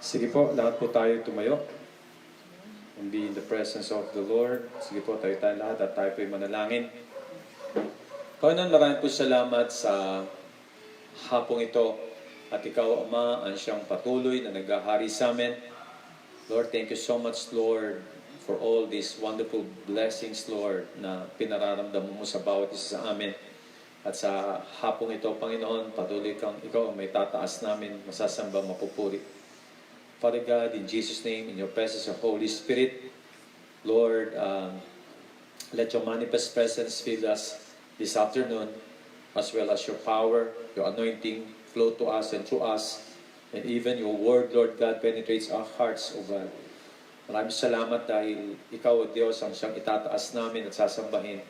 Sige po, lahat po tayo tumayo. And be in the presence of the Lord. Sige po, tayo lahat at tayo po'y manalangin. Panginoon, maraming po salamat sa hapong ito. At ikaw, Ama, ang siyang patuloy na naghahari sa amin. Lord, thank you so much, Lord, for all these wonderful blessings, Lord, na pinararamdam mo sa bawat isa sa amin. At sa hapong ito, Panginoon, patuloy kang ikaw ang may tataas namin, masasamba, mapupuri. Father God, in Jesus' name, in your presence of Holy Spirit, Lord, let your manifest presence fill us this afternoon, as well as your power, your anointing flow to us and through us, and even your word, Lord God, penetrates our hearts, O God. Maraming salamat dahil ikaw, O Diyos, ang siyang itataas namin at sasambahin.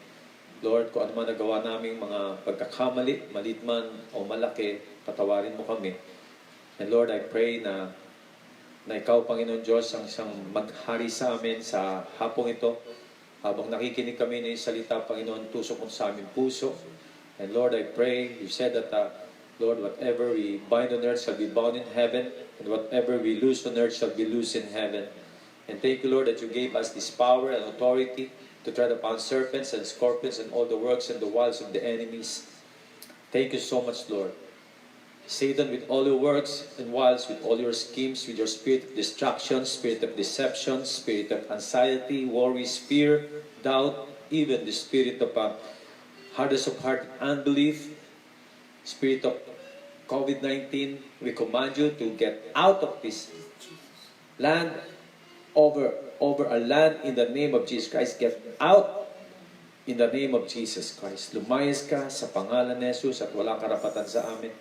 Lord, kung ano man nagawa naming mga pagkakamali, malit man o malaki, patawarin mo kami. And Lord, I pray na ikaw, Panginoon Diyos, ang siyang maghari sa amin sa hapong ito. Habang nakikinig kami ng salita, Panginoon, tusok mo sa aming puso. And Lord, I pray, you said that, Lord, whatever we bind on earth shall be bound in heaven, and whatever we loose on earth shall be loosed in heaven. And thank you, Lord, that you gave us this power and authority to tread upon serpents and scorpions and all the works and the wiles of the enemies. Thank you so much, Lord. Satan, with all your works and wiles, with all your schemes, with your spirit of distraction, spirit of deception, spirit of anxiety, worry, fear, doubt, even the spirit of hardness of heart, unbelief, spirit of COVID-19, we command you to get out of this land, over a land in the name of Jesus Christ. Get out in the name of Jesus Christ. Lumayas ka sa pangalan ni Jesus at walang karapatan sa amin.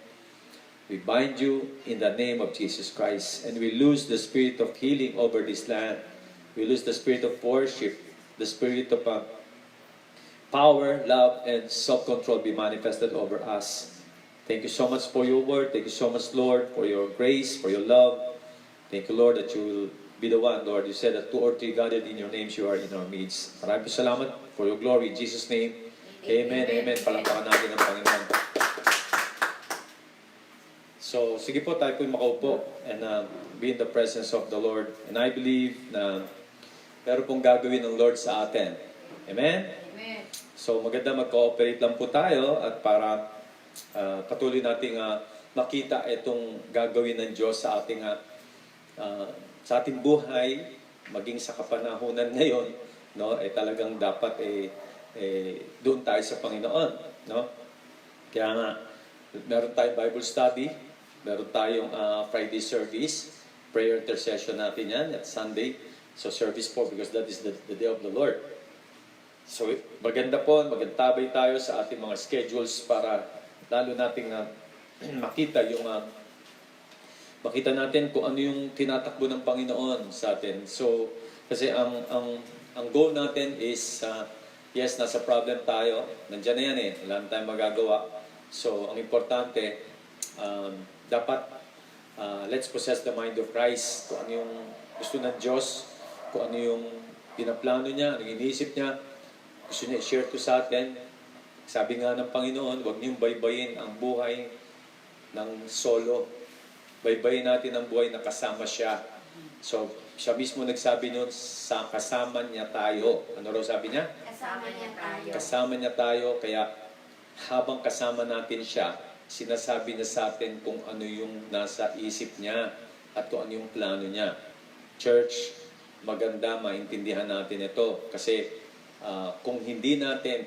We bind you in the name of Jesus Christ, and we lose the spirit of healing over this land. We lose the spirit of worship, the spirit of power, love, and self-control be manifested over us. Thank you so much for your word. Thank you so much, Lord, for your grace, for your love. Thank you, Lord, that you will be the one, Lord. You said that 2 or 3 gathered in your names, you are in our midst. Maraming salamat for your glory. In Jesus' name, amen, amen. Palakpakan natin ang Panginoon. So, sige po, tayo po'y makaupo and be in the presence of the Lord. And I believe na meron pong gagawin ng Lord sa atin. Amen? Amen. So, maganda mag-cooperate lang po tayo at para patuloy nating makita itong gagawin ng Diyos sa ating buhay, maging sa kapanahunan ngayon, no? Talagang dapat doon tayo sa Panginoon, no? Kaya nga, meron tayong Bible study, meron tayong Friday service, prayer intercession natin yan at Sunday. So service po because that is the day of the Lord. So maganda po, magantabay tayo sa ating mga schedules para lalo nating makita makita natin kung ano yung tinatakbo ng Panginoon sa atin. So kasi ang goal natin is yes, nasa problem tayo. Nandiyan na yan wala na tayong magagawa. So ang importante, dapat let's possess the mind of Christ. Kung ano yung gusto ng Diyos, kung ano yung pinaplano niya, ano yung iniisip niya, gusto niya i-share to sa atin. Sabi nga ng Panginoon, huwag niyong baybayin ang buhay ng solo. Baybayin natin ang buhay na kasama siya. So, siya mismo nagsabi nun, sa kasama niya tayo. Ano raw sabi niya? Kasama niya tayo. Kasama niya tayo, kaya habang kasama natin siya, sinasabi niya sa atin kung ano yung nasa isip niya at kung ano yung plano niya. Church, maganda maintindihan natin ito kasi kung hindi natin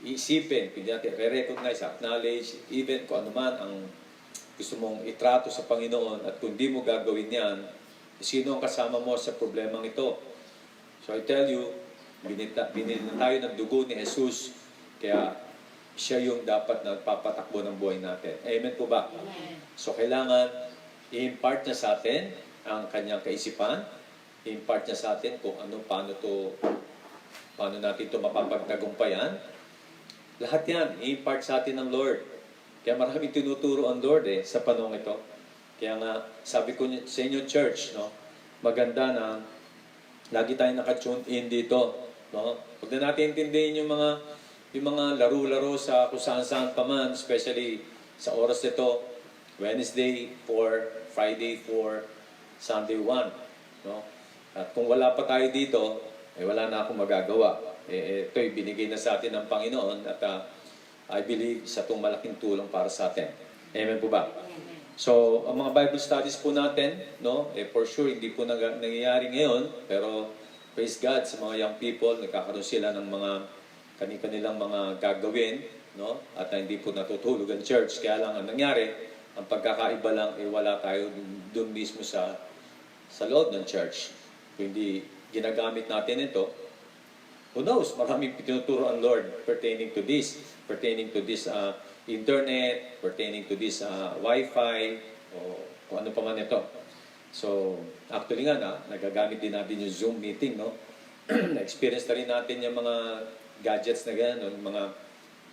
iisipin, hindi natin re-recognize, acknowledge, even kung ano man ang gusto mong itrato sa Panginoon at kung di mo gagawin yan, sino ang kasama mo sa problemang ito? So I tell you, binili tayo ng dugo ni Jesus, kaya siya yung dapat nagpapatakbo ng buhay natin. Amen po ba? Amen. So kailangan i-impart niya sa atin ang kanyang kaisipan, i-impart niya sa atin kung ano, paano natin ito mapapagtagumpayan. Lahat yan, i-impart sa atin ng Lord. Kaya maraming tinuturo ang Lord sa panahon ito. Kaya nga, sabi ko sa inyo church, no, maganda na lagi tayong naka-tune in dito. No? Huwag na natin intindihin yung mga laro-laro sa kung saan-saan pa man, especially sa oras nito, Wednesday 4, Friday 4, Sunday 1. No? At kung wala pa tayo dito, wala na akong magagawa. Ito'y binigay na sa atin ng Panginoon at I believe isa itong malaking tulong para sa atin. Amen po ba? So, ang mga Bible studies po natin, no, for sure, hindi po nangyayari ngayon, pero praise God sa mga young people, nagkakaroon sila ng mga kanilang mga gagawin, no, at hindi po natutulog ang church. Kaya lang ang nangyari, ang pagkakaiba lang, wala tayo doon mismo sa loob ng church. Kung hindi ginagamit natin ito, who knows, maraming tinuturo ang Lord pertaining to this internet, pertaining to this Wi-Fi, o kung ano pa man ito. So, actually nga, nagagamit din natin yung Zoom meeting, no? Na-experience na rin natin yung mga gadgets na gano'n,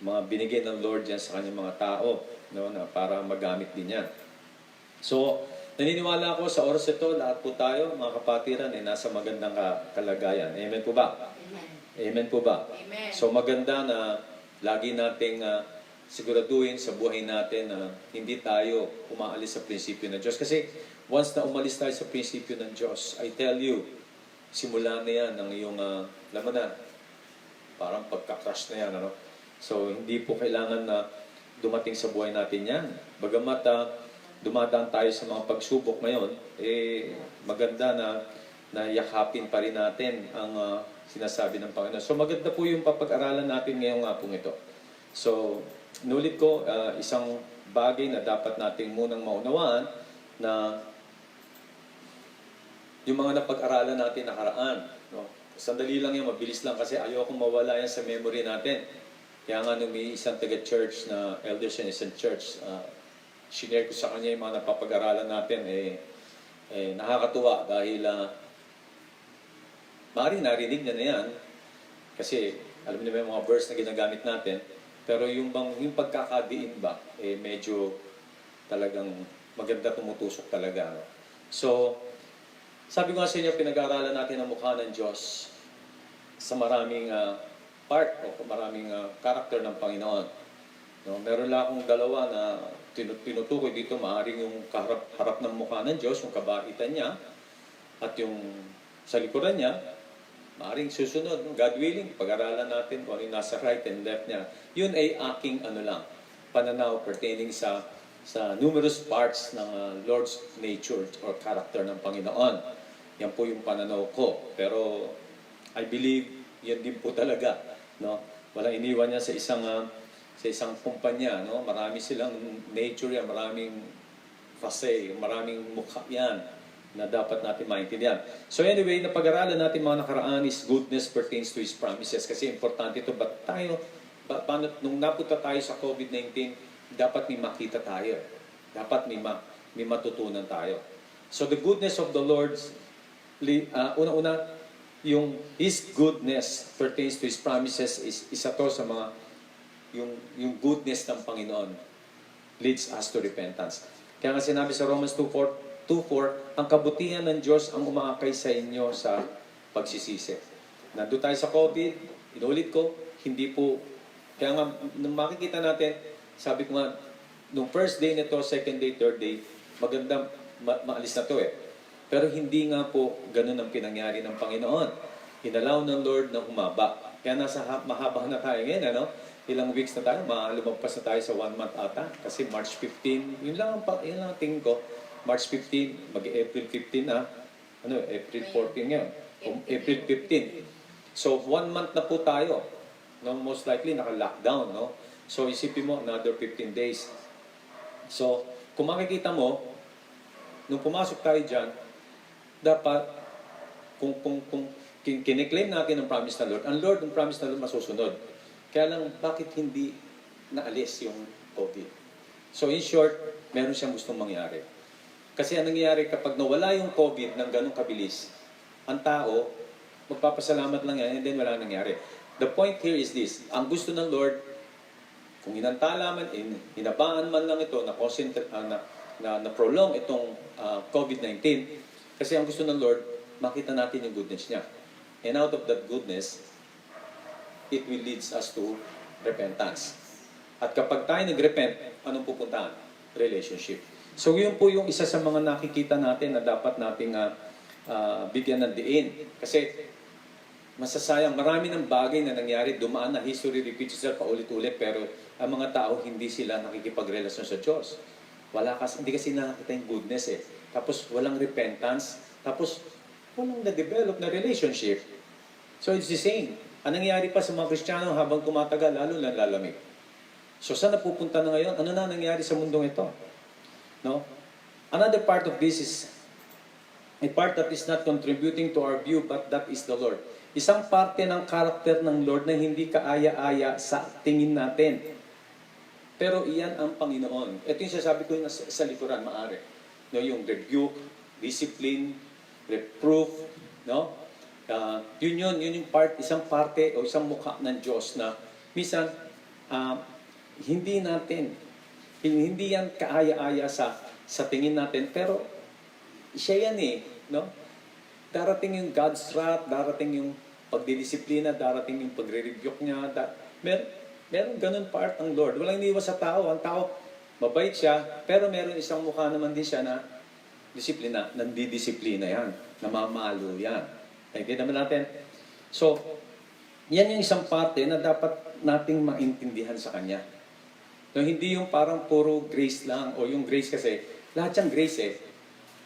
mga binigay ng Lord yan sa kanyang mga tao, no? Na para magamit din yan. So, naniniwala ako sa oras ito, lahat po tayo, mga kapatiran, nasa magandang kalagayan. Amen po ba? Amen po ba? Amen. So, maganda na lagi nating siguraduhin sa buhay natin na hindi tayo umaalis sa prinsipyo ng Diyos. Kasi once na umalis tayo sa prinsipyo ng Diyos, I tell you, simula na yan ang iyong, laman na, parang pagka-crush na yan. Ano? So, hindi po kailangan na dumating sa buhay natin yan. Bagamat dumadaan tayo sa mga pagsubok ngayon, maganda na yakapin pa rin natin ang sinasabi ng Panginoon. So, maganda po yung papag-aralan natin ngayong pong ito. So, nulit ko, isang bagay na dapat nating munang maunawaan na yung mga napag-aralan natin nakaraan. No? Sandali lang yan, mabilis lang kasi ayokong mawala yan sa memory natin. Kaya nga nung may isang taga-church na elders in isang church, shinare ko sa kanya yung mga napapag-aralan natin, nakakatuwa dahil maaaring narinig niya na yan kasi alam niyo ba yung mga verse na ginagamit natin. Pero yung pagkakadiin ba, medyo talagang maganda tumutusok talaga. No? So, sabi ko nga sa inyo, pinag-aaralan natin ang mukha ng Diyos sa maraming part o maraming karakter ng Panginoon. No? Meron lang akong dalawa na tinutukoy dito, maaaring yung harap ng mukha ng Diyos, yung kabaitan niya, at yung sa likuran niya, maaaring susunod, God willing, pag-aralan natin kung ano yung nasa right and left niya. Yun ay aking pananaw pertaining sa numerous parts ng Lord's nature or character ng Panginoon. Yan po yung pananaw ko. Pero I believe yan din po talaga. No? Walang iniwan niya sa isang kumpanya. No? Marami silang nature yan, maraming face, maraming mukha yan na dapat natin maintindihan. So anyway, napag-aralan natin mga nakaraan is goodness pertains to His promises. Kasi importante ito, paano, nung napunta tayo sa COVID-19, dapat may makita tayo. Dapat may matutunan tayo. So the goodness of the Lord, una-una, yung His goodness pertains to His promises is isa to sa mga, yung goodness ng Panginoon leads us to repentance. Kaya nga sinabi sa Romans 2:4, ang kabutihan ng Diyos ang umaakay sa inyo sa pagsisisi. Nandun tayo sa COVID, inulit ko, hindi po, kaya nga, nung makikita natin, sabi ko nga, nung first day nito, second day, third day, maganda, maalis na to Pero hindi nga po ganun ang pinangyari ng Panginoon. Inalaw ng Lord na humaba. Kaya nasa mahaba na tayo ngayon, ano? Ilang weeks na tayo, lumagpas na tayo sa 1 month ata. Kasi March 15, yun lang ang tingin ko. March 15, mag-April 15 na. April 14 ngayon. April 15. So, 1 month na po tayo. No, most likely, naka-lockdown. No? So, isipin mo, another 15 days. So, kung makikita mo, nung pumasok tayo dyan, dapat, kung kiniklaim natin ang promise ng Lord, ang promise ng Lord masusunod. Kaya lang, bakit hindi naalis yung COVID? So, in short, meron siyang gustong mangyari. Kasi ang nangyayari kapag nawala yung COVID ng ganong kabilis, ang tao, magpapasalamat lang yan and then wala nangyari. The point here is this, ang gusto ng Lord, kung inantala man, hinabaan man lang ito, na prolong itong COVID-19, kasi ang gusto ng Lord, makita natin yung goodness niya. And out of that goodness, it will lead us to repentance. At kapag tayo nag-repent, anong pupuntahan? Relationship. So yun po yung isa sa mga nakikita natin na dapat nating bigyan ng diin. Kasi masasayang, marami ng bagay na nangyari, dumaan na history repeats itself paulit-ulit, pero ang mga tao hindi sila nakikipagrelasyon sa Diyos. Hindi kasi nakakita yung goodness eh. Tapos walang repentance, tapos walang na-develop na relationship. So it's the same. Ang nangyari pa sa mga Kristiyano habang tumatagal, lalo lang lalamig. So saan napupunta na ngayon? Ano na nangyari sa mundong ito? No? Another part of this is a part that is not contributing to our view, but that is the Lord. Isang parte ng karakter ng Lord na hindi kaaya-aya sa tingin natin. Pero iyan ang Panginoon. Ito yung sasabi ko sa likuran, maaari. No, yung rebuke, discipline, reproof, no? Yun yung isang parte o isang mukha ng Diyos na minsan hindi yan kaaya-aya sa tingin natin, pero siya yan eh, no? Darating yung God's wrath, darating yung pagdidisiplina, darating yung pagre-rebuke niya. Meron ganun part ang Lord. Walang iniwas sa tao. Ang tao, mabait siya, pero meron isang mukha naman din siya na disiplina, nandidisiplina yan, namamalo yan. Nakikita naman natin. So, yan yung isang parte na dapat nating maintindihan sa Kanya. No, hindi yung parang puro grace lang, o yung grace kasi, lahat yung grace eh.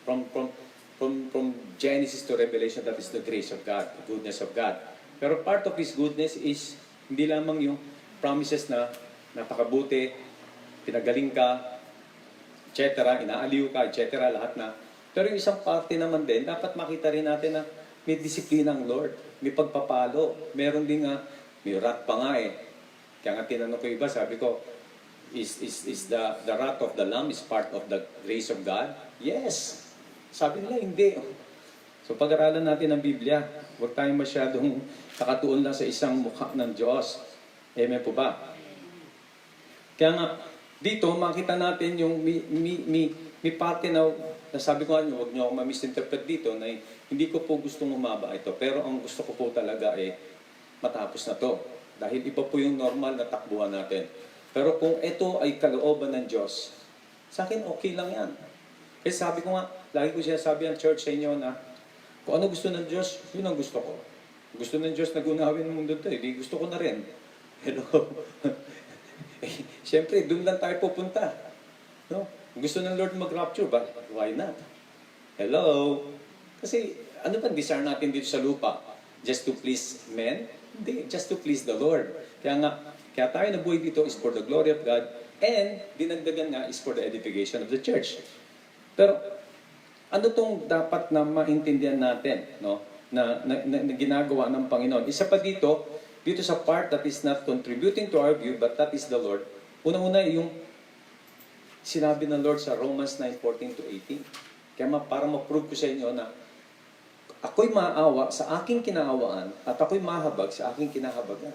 From Genesis to Revelation, that is the grace of God, the goodness of God. Pero part of His goodness is hindi lamang yung promises na napakabuti, pinagaling ka, etc., inaaliw ka, etc., lahat na. Pero yung isang parte naman din, dapat makita rin natin na may disiplina ang Lord, may pagpapalo, meron din may wrath pa nga eh. Kaya nga tinanong ko iba, sabi ko, is the wrath of the Lamb is part of the grace of God? Yes. Sabi nila, hindi. So pag-aralan natin ang Biblia, huwag tayong masyadong nakatuon lang sa isang mukha ng Diyos. Amen po ba? Kaya nga, dito makita natin yung may parte na sabi ko nga nyo, huwag nyo ako ma-misinterpret dito na hindi ko po gustong humaba ito. Pero ang gusto ko po talaga matapos na to. Dahil iba po yung normal na takbuhan natin. Pero kung ito ay kalooban ng Diyos, sa akin okay lang yan. Kasi sabi ko nga, lagi ko siya sabi ang church sa inyo na kung ano gusto ng Diyos, yun ang gusto ko. Gusto ng Diyos na gunawin ng mundo ito, di gusto ko na rin. Hello? Siyempre, doon lang tayo pupunta. No? Gusto ng Lord mag-rapture, but why not? Hello? Kasi ano ba desire natin dito sa lupa? Just to please men? Hindi, just to please the Lord. Kaya tayo nabuhay dito is for the glory of God, and dinagdagan nga is for the edification of the church. Pero ano tong dapat na maintindihan natin, no? Na ginagawa ng Panginoon? Isa pa dito sa part that is not contributing to our view, but that is the Lord. Una-una yung sinabi ng Lord sa Romans 9:14 to 18. Kaya para ma-prove ko sa inyo na ako'y maawa sa aking kinaawaan at ako'y mahabag sa aking kinahabagan.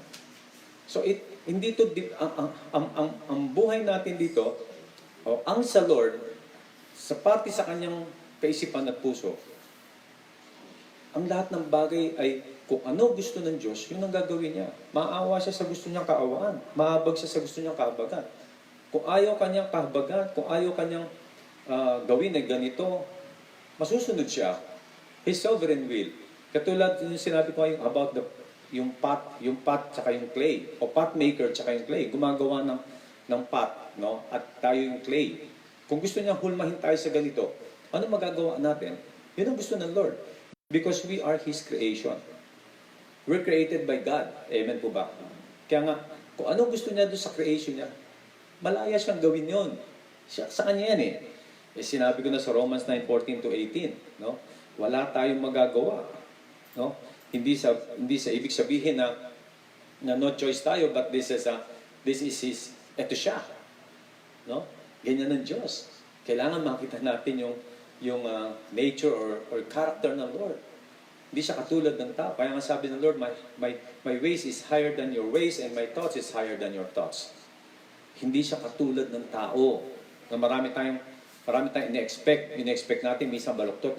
So hindi to ang buhay natin dito, ang sa Lord, sa parte sa kanyang kaisipan at puso, ang lahat ng bagay ay kung ano gusto ng Diyos, yun ang gagawin niya. Maawa siya sa gusto niyang kaawaan. Mahabag siya sa gusto niyang kahabagan. Kung ayaw kanyang kahabagan, kung ayaw kanyang gawin na ganito, masusunod siya. His sovereign will. Katulad yung sinabi ko ngayon about yung pot tsaka yung clay. O pot maker tsaka yung clay. Gumagawa ng pot, no? At tayo yung clay. Kung gusto niyang hulmahin tayo sa ganito, ano magagawa natin? Yun ang gusto ng Lord. Because we are His creation. We're created by God. Amen po ba? Kaya nga, kung ano gusto niya doon sa creation niya, malaya siyang gawin yun. Sa kanya yan eh. Sinabi ko na sa Romans 9:14 to 18. No? Wala tayong magagawa. No? Hindi sa ibig sabihin na no choice tayo, but this is His, eto siya. No? Ganyan ng Diyos. Kailangan makita natin yung nature or character ng Lord. Hindi siya katulad ng tao. Kaya nga sabi ng Lord, my ways is higher than your ways and my thoughts is higher than your thoughts. Hindi siya katulad ng tao. Na marami tayong in-expect natin, minsan baluktot,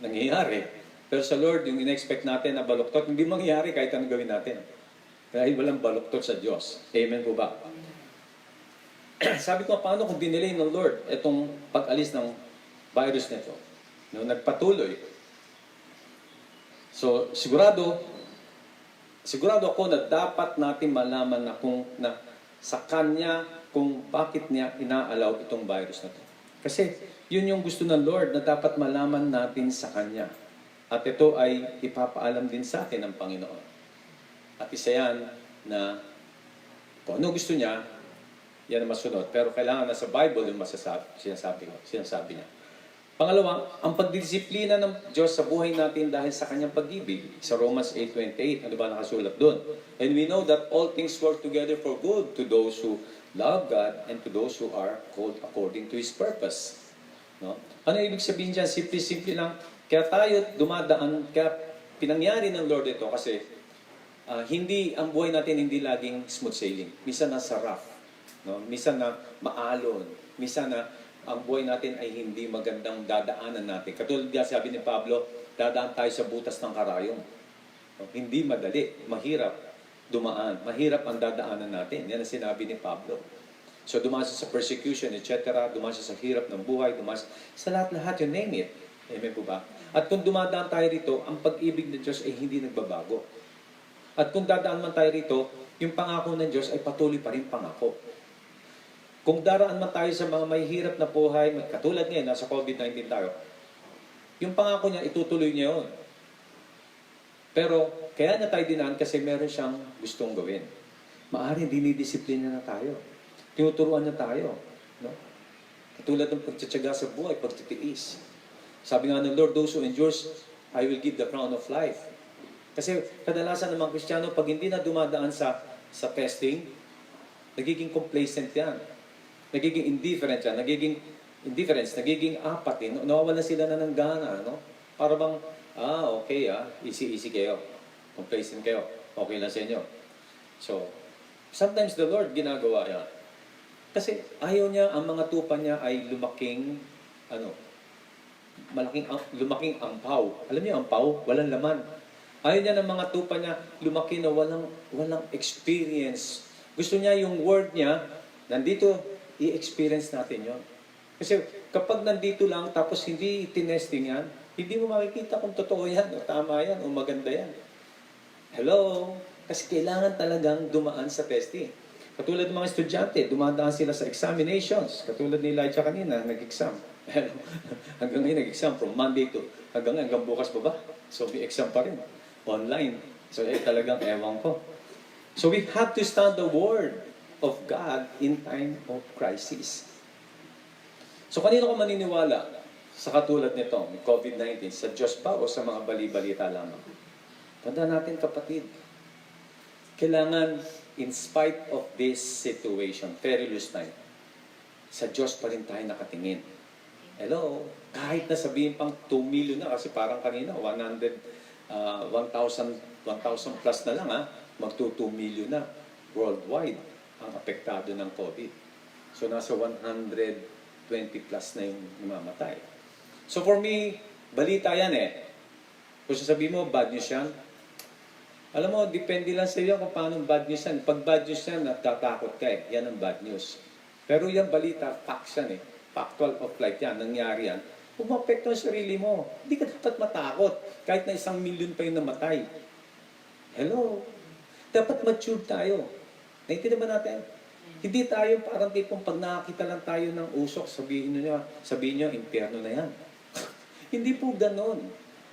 nangyayari. Pero sa Lord, yung in-expect natin na baluktot, hindi mangyayari kahit anong gawin natin. Dahil walang baluktot sa Diyos. Amen po ba? sabi ko, paano kung dinelay ng Lord itong pag-alis ng virus nito? No, nagpatuloy. So, sigurado ako na dapat natin malaman na sa Kanya kung bakit niya inaalaw itong virus na to. Kasi yun yung gusto ng Lord na dapat malaman natin sa Kanya. At ito ay ipapaalam din sa atin ng Panginoon. At isa yan na kung ano gusto niya, yan ang masunod. Pero kailangan na sa Bible yung sinasabi niya. Pangalawa, ang pagdidisiplina ng Diyos sa buhay natin dahil sa Kanyang pag-ibig. Sa Romans 8:28, ano ba nakasulat doon? And we know that all things work together for good to those who love God and to those who are called according to His purpose. No? Ano ibig sabihin dyan? Simple lang. Kaya tayo dumadaan, kaya pinangyari ng Lord ito kasi hindi, ang buhay natin hindi laging smooth sailing. Minsan nasa rough. No? Minsan na maalon. Minsan na ang buhay natin ay hindi magandang dadaanan natin. Katulad nga sabi ni Pablo, dadaan tayo sa butas ng karayom. No? Hindi madali, mahirap dumaan. Mahirap ang dadaanan natin. Yan ang sinabi ni Pablo. So dumaan siya sa persecution, etc. Dumaan siya sa hirap ng buhay, dumaan sa lahat-lahat, you name it. Amen po ba? At kung dumadaan tayo rito, ang pag-ibig ng Diyos ay hindi nagbabago. At kung dadaan man tayo rito, yung pangako ng Diyos ay patuloy pa rin pangako. Kung daraan man tayo sa mga may hirap na buhay, katulad ngayon, nasa COVID-19 tayo, yung pangako niya, itutuloy niya yun. Pero, kaya na tayo dinaan kasi meron siyang gustong gawin. Maaaring dinidisiplina na tayo. Tinuturuan na tayo. No? Katulad ng pagtsatsaga sa buhay, pagtitiis. Sabi nga ng Lord, those who endures, I will give the crown of life. Kasi kadalasan ng mga Kristiyano, pag hindi na dumadaan sa testing, nagiging complacent yan. Nagiging indifferent yan, nagiging apathy, nawawalan sila na ng gana, no? Para bang, okay easy kayo, complacent kayo, okay lang sa inyo. So, sometimes the Lord ginagawa yan. Kasi ayaw niya, ang mga tupa niya ay lumaking ampaw. Alam niyo, ampaw, walang laman. Ayaw niya ng mga tupa niya lumaki na walang experience. Gusto niya yung word niya, nandito, i-experience natin yon. Kasi kapag nandito lang tapos hindi tinesting yan, hindi mo makikita kung totoo yan o tama yan o maganda yan. Hello? Kasi kailangan talagang dumaan sa testing. Katulad ng mga estudyante, dumadaan sila sa examinations. Katulad ni Elijah kanina, nag-exam. Hanggang ngayon nag-exam from Monday to hanggang bukas pa ba? So may exam pa rin. Online. So talagang ewan ko. So we have to stand the word of God in time of crisis. So kanino ko maniniwala sa katulad nito, may COVID-19, sa Diyos ba o sa mga bali-balita lamang? Tandaan natin kapatid, kailangan in spite of this situation, perilous time, sa Diyos pa rin tayo nakatingin. Hello? Kahit na sabihin pang 2 million na, kasi parang kanina, 1,000 plus na lang, mag-2 million na worldwide ang apektado ng COVID. So, nasa 120 plus na yung namamatay. So, for me, balita yan Kung sasabihin mo, bad news yan, alam mo, depende lang sa iyo kung paano bad news yan. Pag bad news yan, natatakot ka yan ang bad news. Pero yung balita, facts yan Factual of life yan, nangyari yan. Kung maapekto ang sarili mo, hindi ka dapat matakot. Kahit na 1 million pa yung namatay. Hello? Dapat mature tayo. Naintindihan ba natin? Hindi tayo parang tipong pag nakakita lang tayo ng usok, sabihin nyo, impyerno na yan. Hindi po ganon.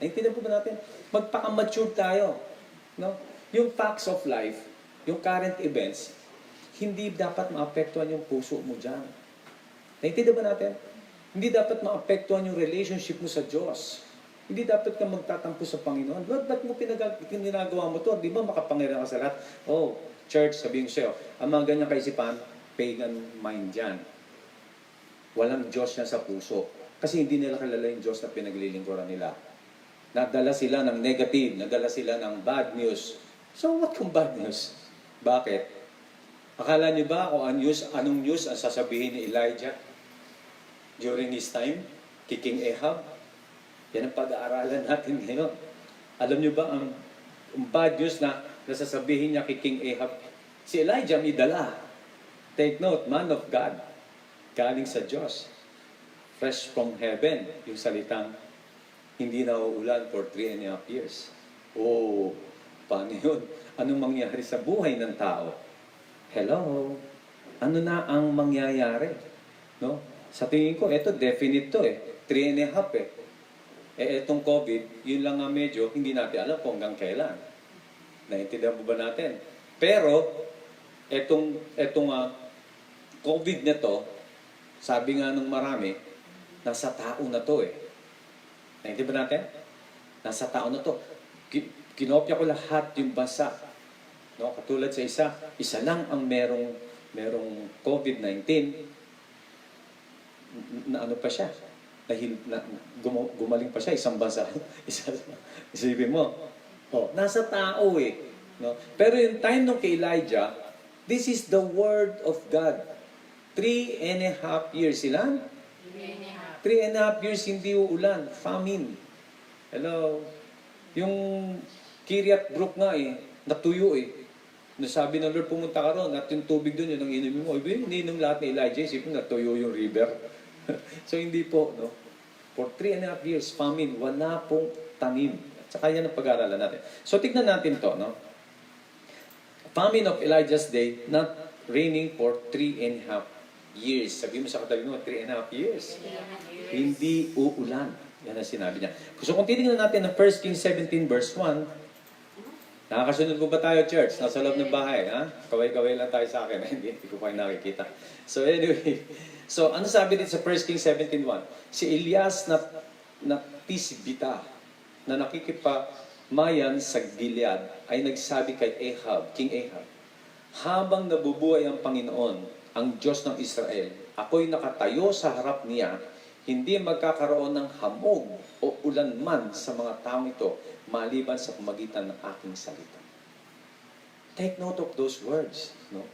Naintindihan po ba natin? Magpaka-mature tayo. No? Yung facts of life, yung current events, hindi dapat maapektuhan yung puso mo dyan. Naintindihan ba natin? Hindi dapat maapektuhan yung relationship mo sa Diyos. Hindi dapat ka magtatampo sa Panginoon. Lord, ba't mo ginagawa mo to? Di ba makapangyarihan ka sa lahat? Oh, church, sabihin ko sa'yo, ang mga ganyang kaisipan, pagan mind yan. Walang Diyos yan sa puso. Kasi hindi nila kilala yung Diyos na pinaglilingkuran nila. Nadala sila ng negative, nadala sila ng bad news. So what kung bad news? Bakit? Akala niyo ba kung anong news ang sasabihin ni Elijah during his time? King Ahab? Yan ang pag-aaralan natin ngayon. Alam niyo ba ang bad news na nasasabihin niya kay King Ahab? Si Elijah may dala. Take note, man of God. Galing sa Diyos. Fresh from heaven. Yung salitang hindi na uulan for 3.5 years. Oh, paano yun? Anong mangyari sa buhay ng tao? Hello? Ano na ang mangyayari? No? Sa tingin ko, ito definite to eh. 3.5 eh. Etong COVID, yun lang nga medyo, hindi natin alam kung hanggang kailan. Naintindihan mo ba natin? Pero, etong COVID na to, sabi nga ng marami, nasa tao na to eh. Naintindihan ba natin? Nasa tao na to. Kinopya ko lahat yung basa. No? Katulad sa isa lang ang merong COVID-19 na ano pa siya. Gumaling pa siya, isang bansa. Isipin mo. Oh, nasa tao eh. No? Pero yung time nung kay Elijah, this is the word of God. 3.5 years. Ilan? 3.5 years hindi uulan. Famine. Hello? Yung Kiryat Brook nga eh, natuyo eh. Nasabi ng Lord, pumunta ka ron at yung tubig doon, yun ang inumin mo. Ininom lahat ni Elijah, isipin natuyo yung river. So hindi po, no? For 3.5 years, famine, wala pong tanim. At saka yan ang pag-aaralan natin. So tignan natin to, no? Famine of Elijah's day, not raining for 3.5 years. Sabi mo sa katabi mo, 3.5 years. Hindi uulan. Yan ang sinabi niya. So kung titignan natin ng 1 Kings 17 verse 1, nakakasunod mo ba tayo, church? Nasa loob ng bahay, ha? Kaway-kaway lang tayo sa akin. Hindi ko pa nakikita. So anyway, so ano sabi dito sa 1 Kings 17.1? Si Elias na Tisbita, na nakikipamayan sa Gilead, ay nagsabi kay Ahab, King Ahab, habang nabubuhay ang Panginoon, ang Diyos ng Israel, ako'y nakatayo sa harap niya, hindi magkakaroon ng hamog o ulan man sa mga taong ito maliban sa pamagitan ng aking salita. Take note of those words. No?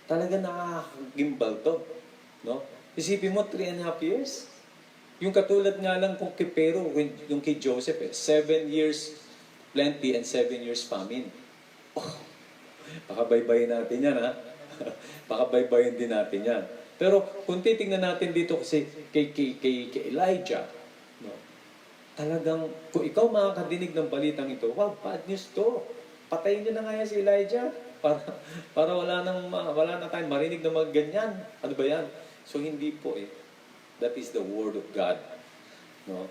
Talaga nakakagimbal to. No? Isipin mo, 3.5 years? Yung katulad nga lang kung kay Pero, yung kay Joseph, 7 years plenty and 7 years famine. Oh, baka-baybayin natin yan, ha? Baka-baybayin din natin yan. Pero kung titingnan natin dito kasi kay Elijah, no, talagang kung ikaw makakadinig ng balitang ito, wow, bad news to. Patayin niyo na nga yan si Elijah para wala na tayong marinig ng mga ganyan. Ano ba yan? So hindi po eh. That is the word of God. No?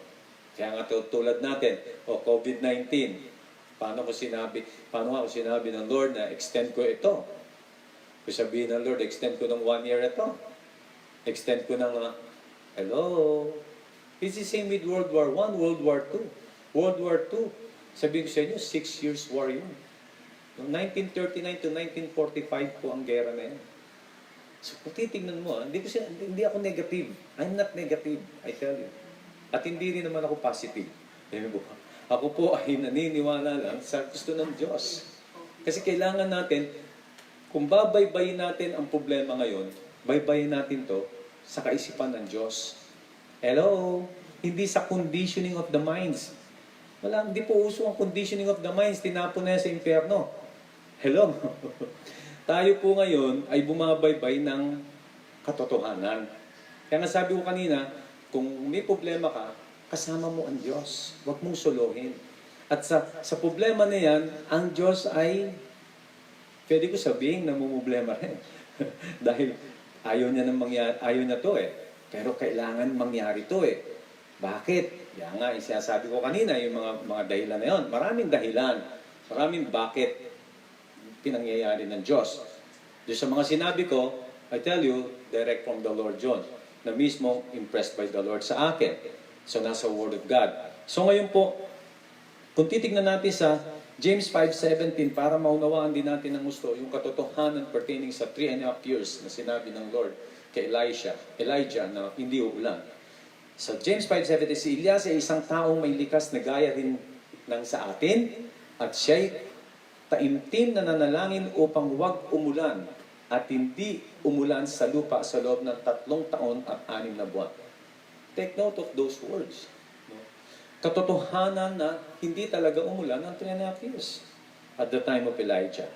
Kaya nga tulad natin, COVID-19. Paano ako sinabi ng Lord na extend ko ito? Kung sabihin ng Lord, extend ko ng 1 year ito. Extend ko ng, hello. It's the same with World War I, World War II. World War II, sabihin ko sa inyo, 6 years war yun. Noong 1939 to 1945 po ang gera na yan. So kung titignan mo, hindi ako negative. I'm not negative, I tell you. At hindi rin naman ako positive. Ako po ay naniniwala lang sa gusto ng Diyos. Kasi kailangan natin, kung babaybayin natin ang problema ngayon, baybayin natin to sa kaisipan ng Diyos. Hello? Hindi sa conditioning of the minds. Hindi po uso ang conditioning of the minds. Tinapon na yan sa impyerno. Hello? Tayo po ngayon ay bumabaybay ng katotohanan. Kaya nga sabi ko kanina, kung may problema ka, kasama mo ang Diyos. Huwag mong suluhin. At sa problema na yan, ang Diyos ay, pwede ko sabihin, namumblema rin. Dahil ayaw niya to eh. Pero kailangan mangyari to eh. Bakit? Yan nga, sinasabi ko kanina, yung mga dahilan na yun. Maraming dahilan. Maraming bakit pinangyayari ng Diyos. Doon sa mga sinabi ko, I tell you, direct from the Lord John, na mismo impressed by the Lord sa akin. So, nasa Word of God. So, ngayon po, kung titignan natin sa James 5:17, para maunawaan din natin ng gusto, yung katotohanan pertaining sa 3.5 years na sinabi ng Lord kay Elijah na hindi uulan. So James 5:17, si Elias ay isang taong may likas na gaya rin ng sa atin at siya'y taimtim na nanalangin upang huwag umulan at hindi umulan sa lupa sa loob ng 3 taon at 6 na buwan. Take note of those words. Katotohanan na hindi talaga umulan ng 3.5 years at the time of Elijah.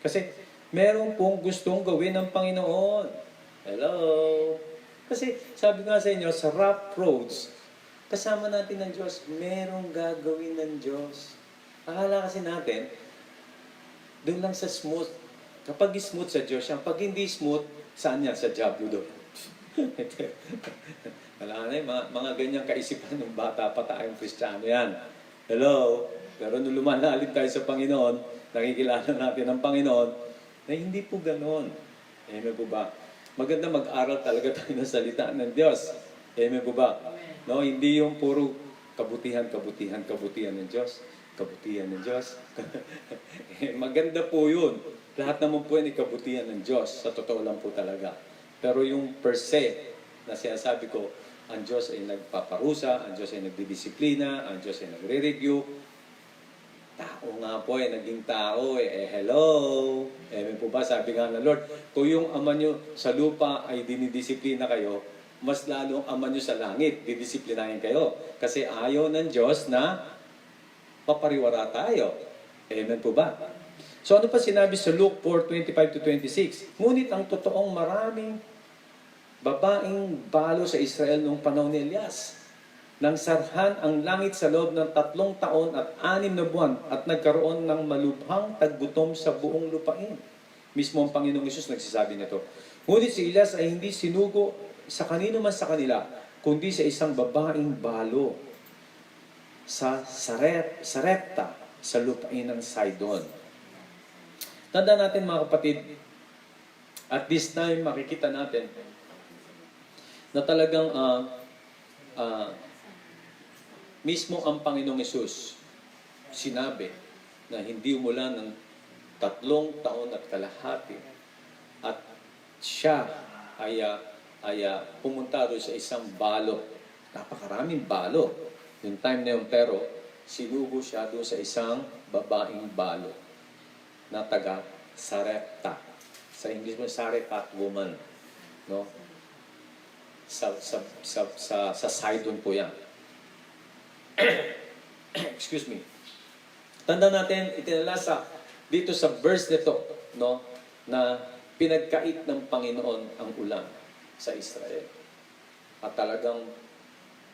Kasi Meron pong gustong gawin ng Panginoon. Hello? Kasi sabi nga sa inyo, sa rough roads, kasama natin ng Diyos, merong gagawin ng Diyos. Akala kasi natin, doon lang sa smooth. Kapag smooth sa Diyos yan, pag hindi smooth, saan yan? Sa Diablo doon. Wala na mga ganyang kaisipan ng bata pa tayong Kristiyano yan. Hello? Pero nung lumalalim tayo sa Panginoon, nakikilala natin ang Panginoon, na hindi po ganon. Amen po ba? Maganda mag-aral talaga tayo ng salita ng Diyos. Amen po ba? No, hindi yung puro kabutihan ng Diyos. Kabutihan ng Diyos. Maganda po yun. Lahat naman po yan ay kabutihan ng Diyos. Sa totoo lang po talaga. Pero yung per se, na sinasabi ko, ang Diyos ay nagpaparusa, ang Diyos ay nagdidisiplina, ang Diyos ay nagre-review. Tao nga po naging tao hello. Amen po ba? Sabi nga ng Lord, kung yung ama nyo sa lupa ay dinidisiplina kayo, mas lalo ang ama nyo sa langit, didisiplinahin kayo. Kasi ayaw ng Diyos na papariwara tayo. Amen po ba? So ano pa sinabi sa Luke 4:25-26? Ngunit ang totoong maraming babaeng balo sa Israel noong panahon ni Elias. Nang sarhan ang langit sa loob ng 3 taon at 6 na buwan at nagkaroon ng malubhang taggutom sa buong lupain. Mismo ang Panginoong Hesus nagsasabi nito. Ngunit si Elias ay hindi sinugo sa kanino man sa kanila, kundi sa isang babaeng balo sa Sarepta sa lupain ng Sidon. Tanda natin mga kapatid, at this time makikita natin na talagang mismo ang Panginoong Hesus sinabi na hindi mula ng 3 taon at kalahati at siya ay pumunta doon sa isang balo. Napakaraming balo. Yung time na yun, pero sinugo siya doon sa isang babaeng balo na taga Sarepta. Sa English mo, Sarepta woman. No? Sa Sidon po yan. Excuse me. Tanda natin, itinala dito sa verse nito, no, na pinagkait ng Panginoon ang ulan sa Israel. At talagang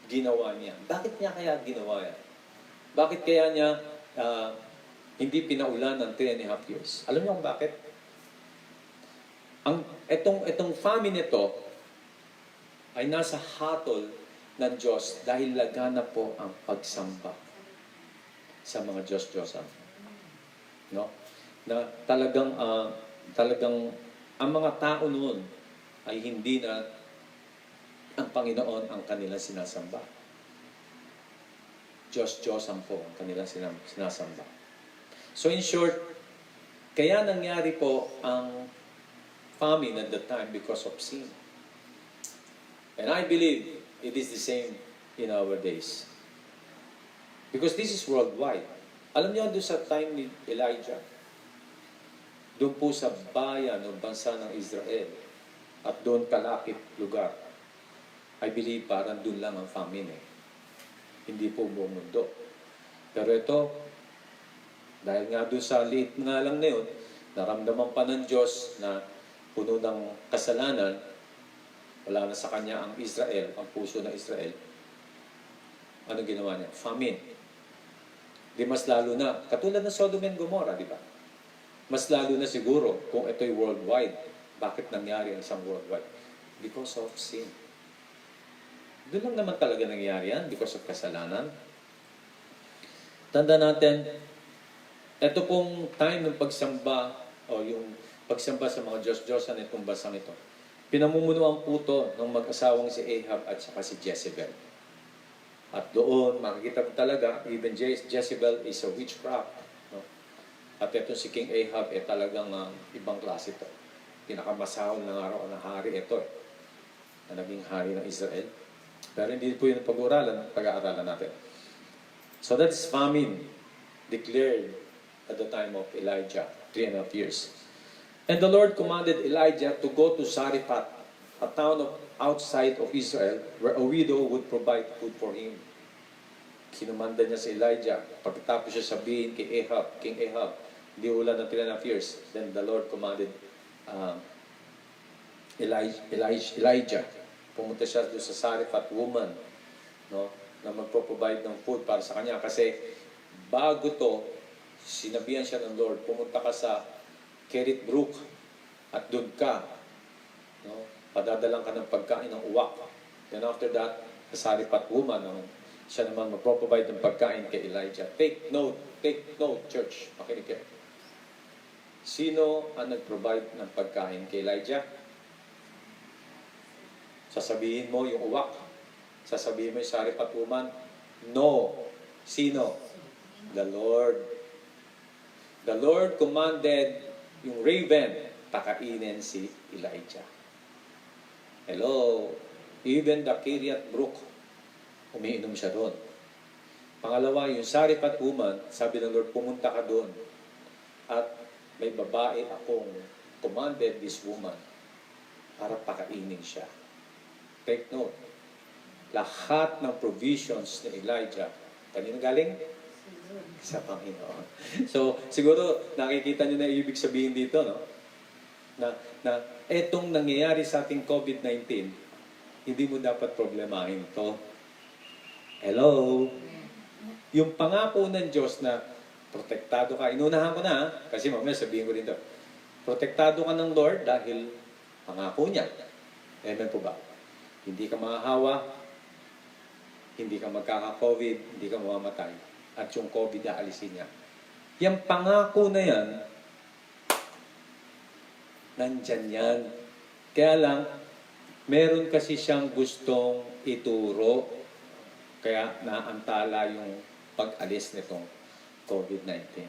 ginawa niya. Bakit niya kaya ginawa yan? Bakit kaya niya hindi pinaulan ng 3.5 years? Alam niyo kung bakit? Itong famine nito ay nasa hatol ng Diyos dahil lagana po ang pagsamba sa mga Diyos-Diyosan. No? Na talagang ang mga tao noon ay hindi na ang Panginoon ang kanilang sinasamba. Diyos-Diyosan po ang kanilang sinasamba. So in short, kaya nangyari po ang famine at the time because of sin. And I believe it is the same in our days. Because this is worldwide. Alam niyo, doon sa time ni Elijah, doon po sa bayan o bansa ng Israel, at doon kalapit lugar, I believe parang doon lang ang famine Hindi po buong mundo. Pero ito, dahil nga doon sa liit nga lang na yun, naramdaman pa ng Diyos na puno ng kasalanan, wala na sa kanya ang Israel, ang puso ng Israel. Ano ginawa niya? Famine. Di mas lalo na, katulad ng Sodom and Gomorrah, di ba? Mas lalo na siguro kung ito'y worldwide. Bakit nangyari ang isang worldwide? Because of sin. Doon lang naman talaga nangyari yan, because of kasalanan. Tanda natin, ito pong time ng pagsamba, o yung pagsamba sa mga Diyos-Diyosan itong basang ito. Pinamumunuan po ito ng mag-asawang si Ahab at saka si Jezebel. At doon, makikita mo talaga, even Jezebel is a witchcraft. No? At ito si King Ahab, talagang ibang klase ito. Pinakamasahol ng araw ng hari ito, na naging hari ng Israel. Pero hindi po yun pag-aaralan natin. So that's famine declared at the time of Elijah, 3.5 years. And the Lord commanded Elijah to go to Zarephath, a town outside of Israel, where a widow would provide food for him. Kinumanda niya si Elijah, pagkatapos siya sabihin kay Ahab, King Ahab, Hindi ulan ng 3.5 years. Then the Lord commanded Elijah. Pumunta siya doon sa Sarephat woman, no, na magpo-provide ng food para sa kanya. Kasi bago to, sinabihan siya ng Lord, pumunta ka sa Kerit Brook at doon ka, no, padadalang ka ng pagkain ng uwak. Then after that, sa Sarephat woman, no, siya naman magpo-provide ng pagkain kay Elijah. Take note, church. Makinig kayo. Sino ang nag-provide ng pagkain kay Elijah? Sasabihin mo yung uwak. Sasabihin mo yung Sarephat woman. No. Sino? The Lord. The Lord commanded yung raven pakainin si Elijah. Hello. Even the Kerit Brook, umiinom siya doon. Pangalawa, yung Sarephat woman, sabi ng Lord, pumunta ka doon. At may babae akong commanded this woman para pakainin siya. Take note. Lahat ng provisions ni Elijah, kanino galing? Sa Panginoon. So, siguro nakikita niyo na ibig sabihin dito, no? Na etong nangyayari sa ating COVID-19, hindi mo dapat problemahin ito. Hello? Yung pangako ng Diyos na protektado ka, inunahan ko na, kasi mamaya sabihin ko rin ito, protektado ka ng Lord dahil pangako niya. Amen po ba? Hindi ka mahahawa, hindi ka magkaka-COVID, hindi ka mamamatay. At yung COVID, aalisin niya. Yung pangako na yan, nandyan yan. Kaya lang, meron kasi siyang gustong ituro, kaya naantala yung pag-alis nitong COVID-19.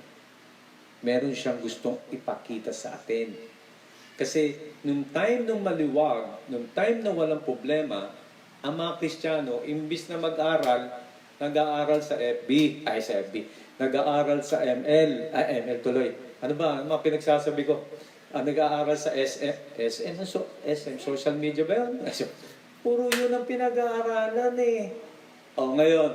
Meron siyang gustong ipakita sa atin. Kasi nung time nung maliwag, nung time na walang problema, ang mga Kristiyano, imbis na mag-aral, nag-aaral sa nag-aaral sa ML tuloy. Ano ba? Ano mga pinagsasabi ko? Nag-aaral sa SM, social media ba yun? Puro yun ang pinag-aaralan eh. O ngayon,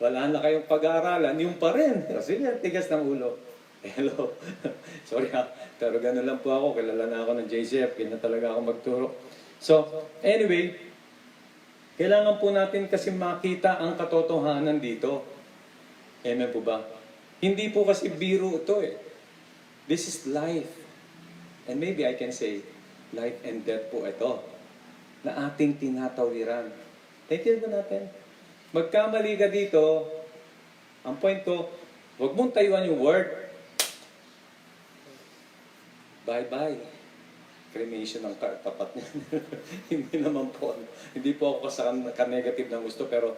wala na kayong pag-aaralan, yung pa rin. Kasi yan, tigas ng ulo. Hello. Sorry ha. Pero gano'n lang po ako. Kilala na ako ng JCF. Kaya talaga ako magturo. So, anyway, kailangan po natin kasi makita ang katotohanan dito. Amen po ba? Hindi po kasi biro ito eh. This is life. And maybe I can say, life and death po ito. Na ating tinatawiran. Take care ba natin? Magkamali ka dito, ang point ko, huwag mong tayuan yung word. Bye-bye. Cremation ng tapat niya. Hindi naman po. Hindi po ako ka-negative ng gusto, pero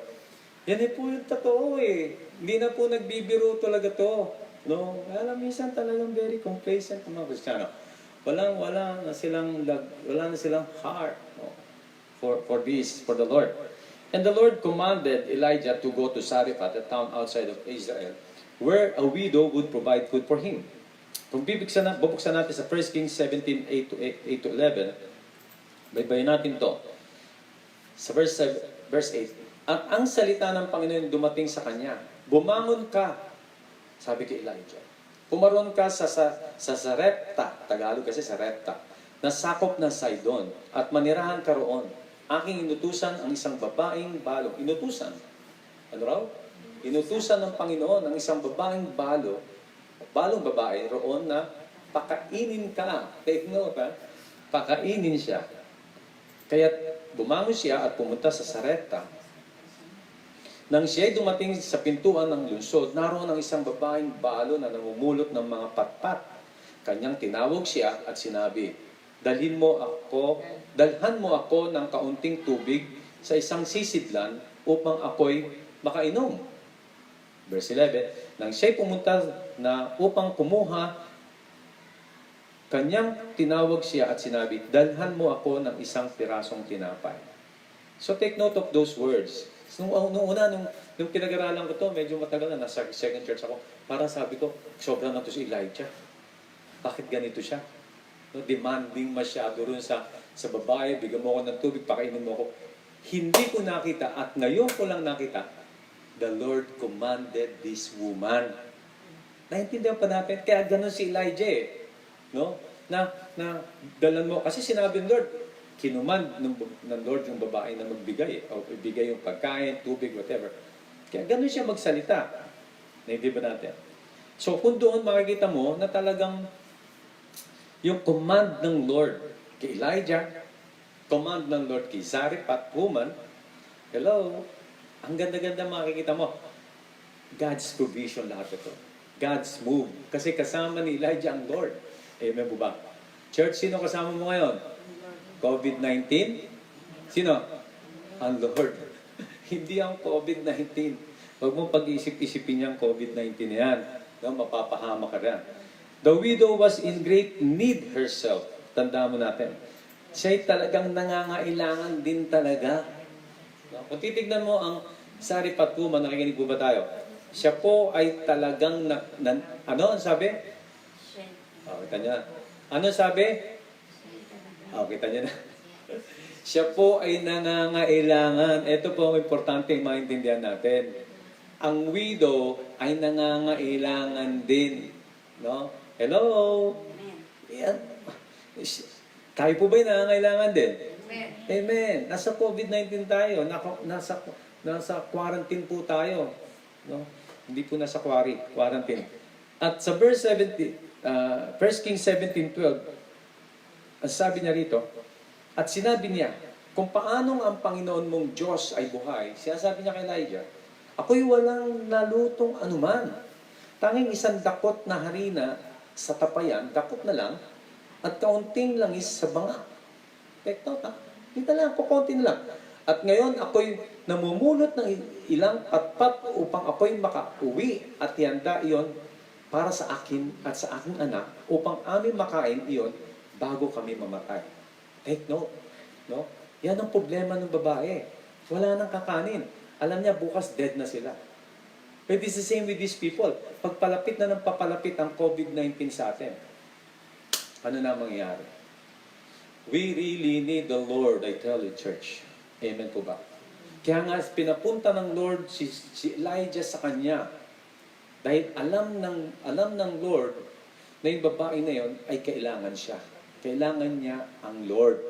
yan po yung totoo eh. Hindi na po nagbibiro talaga to. No? Alam, minsan talagang very complacent ang mga Kristiyano. Wala na silang heart, no? for the Lord. And the Lord commanded Elijah to go to Sarephat, a town outside of Israel, where a widow would provide food for him. Kung bubuksan natin sa 1 Kings 17:8-11, baybayin natin to. Sa verse 8, at ang salita ng Panginoon dumating sa kanya, bumangon ka, sabi kay Elijah. Pumaron ka sa Sarepta, Tagalog kasi Sarepta, na sakop ng Sidon, at manirahan ka roon. Aking inutusan ang isang babaeng balong. Inutusan. Ano raw? Inutusan ng Panginoon ang isang babaeng balong babae roon na pakainin ka. Take note ha? Pakainin siya. Kaya bumangon siya at pumunta sa Sarepta. Nang siya'y dumating sa pintuan ng lungsod, naroon ang isang babaeng balo na namumulot ng mga patpat. Kanyang tinawag siya at sinabi, dalhan mo ako ng kaunting tubig sa isang sisidlan upang ako'y makainom. Verse 11, nang siya'y pumunta na upang kumuha, kanyang tinawag siya at sinabi, dalhan mo ako ng isang pirasong tinapay. So take note of those words. Nung pinag-aralan ko to, medyo matagal na, nasa second church ako, para sabi ko, sobrang na to si Elijah. Bakit ganito siya? No, demanding masyado rin sa babae, bigyan mo ako ng tubig, pakainin mo ako. Hindi ko nakita, at ngayon ko lang nakita, the Lord commanded this woman. Naintindihan pa natin, kaya ganun si Elijah eh. No? Na dalan mo, kasi sinabi ng Lord, kinuman ng Lord yung babae na magbigay, o ibigay yung pagkain, tubig, whatever. Kaya ganun siya magsalita. Naintindihan ba natin? So kung doon makikita mo na talagang yung command ng Lord kay Elijah, command ng Lord kay Zarephath woman, hello, ang ganda-ganda makikita mo. God's provision lahat ito. God's move. Kasi kasama ni Elijah ang Lord. Amen po ba? Church, sino kasama mo ngayon? COVID-19? Sino? Ang Lord. Hindi ang COVID-19. Huwag mong pag-iisip-isipin niyang COVID-19 na yan. No, mapapahama ka rin. The widow was in great need herself. Tandaan mo natin. Siya'y talagang nangangailangan din talaga. No? Kung titignan mo ang Zarephath woman, nakikinig po ba tayo? Siya po ay talagang, ano ang sabi? Kita niya. Ano sabi? Kita niya na. Siya po ay nangangailangan. Ito po ang importante maintindihan natin. Ang widow ay nangangailangan din. No? Hello? Yan. Tayo po ba'y nangangailangan din? Amen. Amen. Nasa COVID-19 tayo. Nasa quarantine po tayo. No? Hindi po nasa quarantine. At sa verse 17, 1 Kings 17:12, ang sabi niya rito, at sinabi niya, kung paanong ang Panginoon mong Diyos ay buhay, sinasabi niya kay Elijah, ako'y walang nalutong anuman. Tanging isang dakot na harina sa tapayan, dakot na lang, at kaunting langis sa banga. Take note ha? Dito lang, kukunti na lang. At ngayon, ako'y namumulot ng ilang patpat upang ako'y makauwi at ihanda iyon para sa akin at sa aking anak upang amin makain iyon bago kami mamatay. Take note. No? Yan ang problema ng babae. Wala nang kakanin. Alam niya, bukas dead na sila. But it's the same with these people. Pagpalapit na ng papalapit ang COVID-19 sa atin, ano na mangyayari? We really need the Lord, I tell you, church. Amen po ba? Kaya nga, pinapunta ng Lord si Elijah sa kanya. Dahil alam ng Lord na yung babae na yon ay kailangan siya. Kailangan niya ang Lord.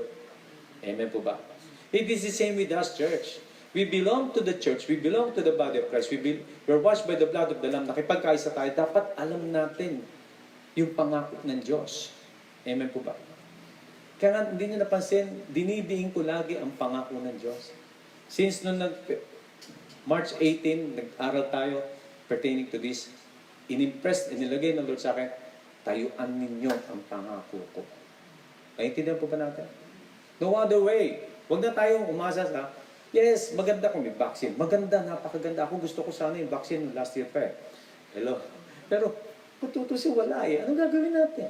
Amen po ba? It is the same with us, church. We belong to the church. We belong to the body of Christ. We're washed by the blood of the Lamb. Nakipagkaisa tayo. Dapat alam natin yung pangako ng Diyos. Amen po ba? Kaya nga, hindi nyo napansin, dinidiin ko lagi ang pangako ng Diyos. Since nung March 18, nag-aral tayo pertaining to this, inilagay ng Lord sa akin, tayuan ninyo ang pangako ko. Naintindihan po ba natin? No other way. Huwag na tayong umasa sa, yes, maganda kung may vaccine. Maganda, napakaganda. Ako gusto ko sana yung vaccine last year pa eh. Hello? Pero, kung tutusin, wala eh. Anong gagawin natin?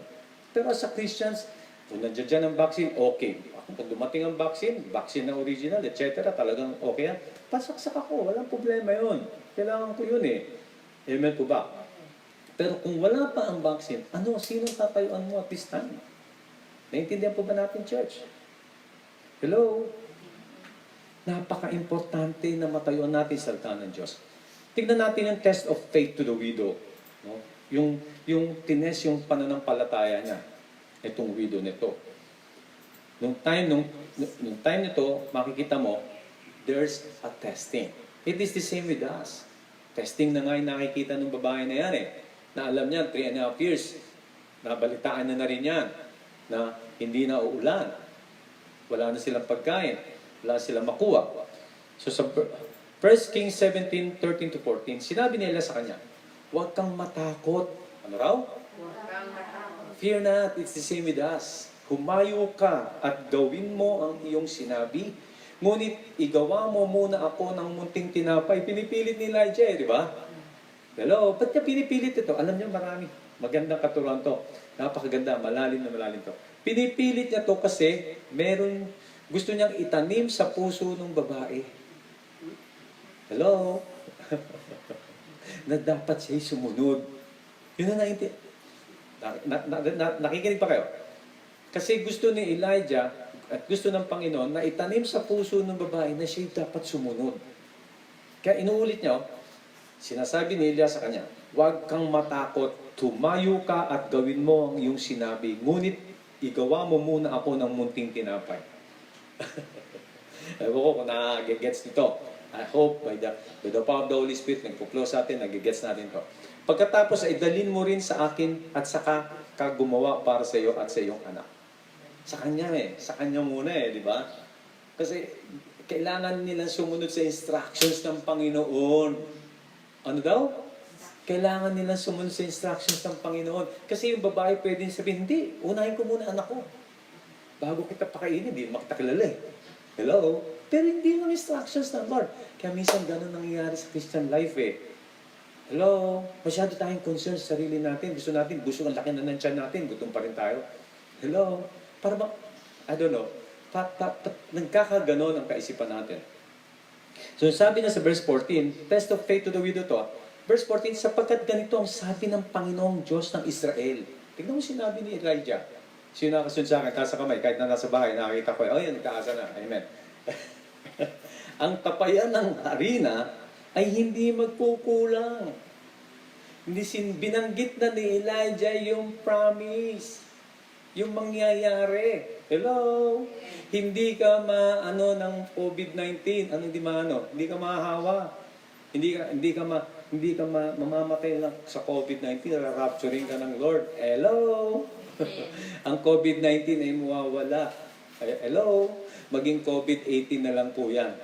Pero sa Christians, kung nandiyan dyan ang vaccine, okay. Ako, pag dumating ang vaccine na original, etc., talagang okay yan. Pasaksak ako, walang problema yun. Kailangan ko yun eh. Amen po ba? Pero kung wala pa ang vaccine, sinong tatayuan mo at this time? Naintindihan po ba natin, church? Hello? Napaka-importante na matayuan natin sa salita ng Diyos. Tignan natin yung test of faith to the widow. No? Yung tines yung pananampalataya niya. Itong widow nito. Nung time nito, makikita mo, there's a testing. It is the same with us. Testing na nga yung nakikita ng babae na yan eh. Na alam niya, 3.5 years, nabalitaan na rin yan, na hindi na uulan. Wala na silang pagkain. Wala silang makuha. So sa 1 Kings 17:13-14, sinabi nila sa kanya, huwag kang matakot. Ano raw? Fear not, it's the same with us. Humayo ka at gawin mo ang iyong sinabi. Ngunit igawa mo muna ako ng munting tinapay. Pinipilit ni Elijah di ba? Hello, ba't niya pinipilit ito? Alam niyo marami. Magandang katuruan to. Napakaganda, malalim na malalim to. Pinipilit niya to kasi gusto niyang itanim sa puso ng babae. Hello? Na dapat siya'y sumunod. Yun na naintindihan. Nakikinig pa kayo? Kasi gusto ni Elijah at gusto ng Panginoon na itanim sa puso ng babae na siya dapat sumunod. Kaya inuulit niya, Sinasabi ni Elias sa kanya, huwag kang matakot, tumayo ka at gawin mo ang iyong sinabi. Ngunit igawa mo muna ako ng munting tinapay. Ewan ko kung nakagigets nito. I hope by the power of the Holy Spirit, nagpo-close natin, nagigets natin to. Pagkatapos ay dalhin mo rin sa akin at saka ka gumawa para sa iyo at sa iyong anak. Sa kanya sa kanya muna di ba? Kasi kailangan nilang sumunod sa instructions ng Panginoon. Ano daw? Kailangan nilang sumunod sa instructions ng Panginoon. Kasi yung babae pwedeng sabihin, hindi, unahin ko muna anak ko. Bago kita pakainin, hindi makita kilala Hello? Pero hindi ng instructions ng Lord. Kaya minsan ganun nangyayari sa Christian life Hello? Masyado tayong concern sa sarili natin. Gusto natin, busog ang laki na ng tiyan natin. Gutom pa rin tayo. Hello? Para ba, I don't know, nagkakaganon ang kaisipan natin. So sabi na sa verse 14, test of faith to the widow to. Verse 14, sapagkat ganito ang sabi ng Panginoong Diyos ng Israel. Tignan mo sinabi ni Elijah. Sino nakasunod sa akin, taas sa kamay, kahit na nasa bahay, nakakita ko, yan, nagkaasa na. Amen. Ang tapayan ng harina ay hindi magkukulang. Binanggit na ni Elijah yung promise. Yung mangyayari. Hello? Hindi ka ng COVID-19. Hindi ka mahahawa. Hindi ka mamamatay lang sa COVID-19. Rapturing ka ng Lord. Hello? Ang COVID-19 ay mawawala. Hello? Maging COVID-18 na lang po yan.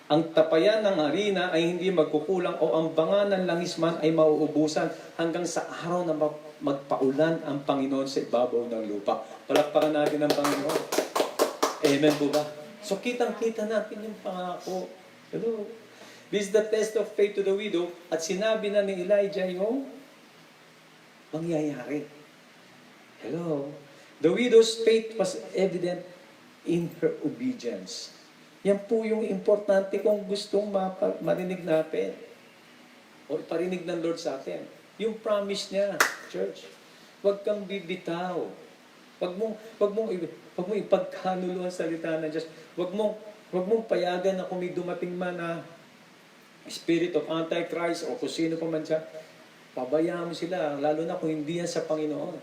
Ang tapayan ng harina ay hindi magkukulang o ang banga ng langis man ay mauubusan hanggang sa araw na magpaulan ang Panginoon sa ibabaw ng lupa. Palakpakan natin ang Panginoon. Amen po ba? So kitang-kita natin yung pangako. Hello? This is the test of faith to the widow at sinabi na ni Elijah yung mangyayari. Hello? The widow's faith was evident in her obedience. Yan po yung importante kung gustong marinig natin. O iparinig ng Lord sa atin. Yung promise niya, church. Huwag kang bibitaw. Huwag mong ipagkanulo ang salita ng Diyos. Huwag mong payagan na kung may dumating man na spirit of Antichrist o kung sino pa man siya, pabayaan mo sila, lalo na kung hindi yan sa Panginoon.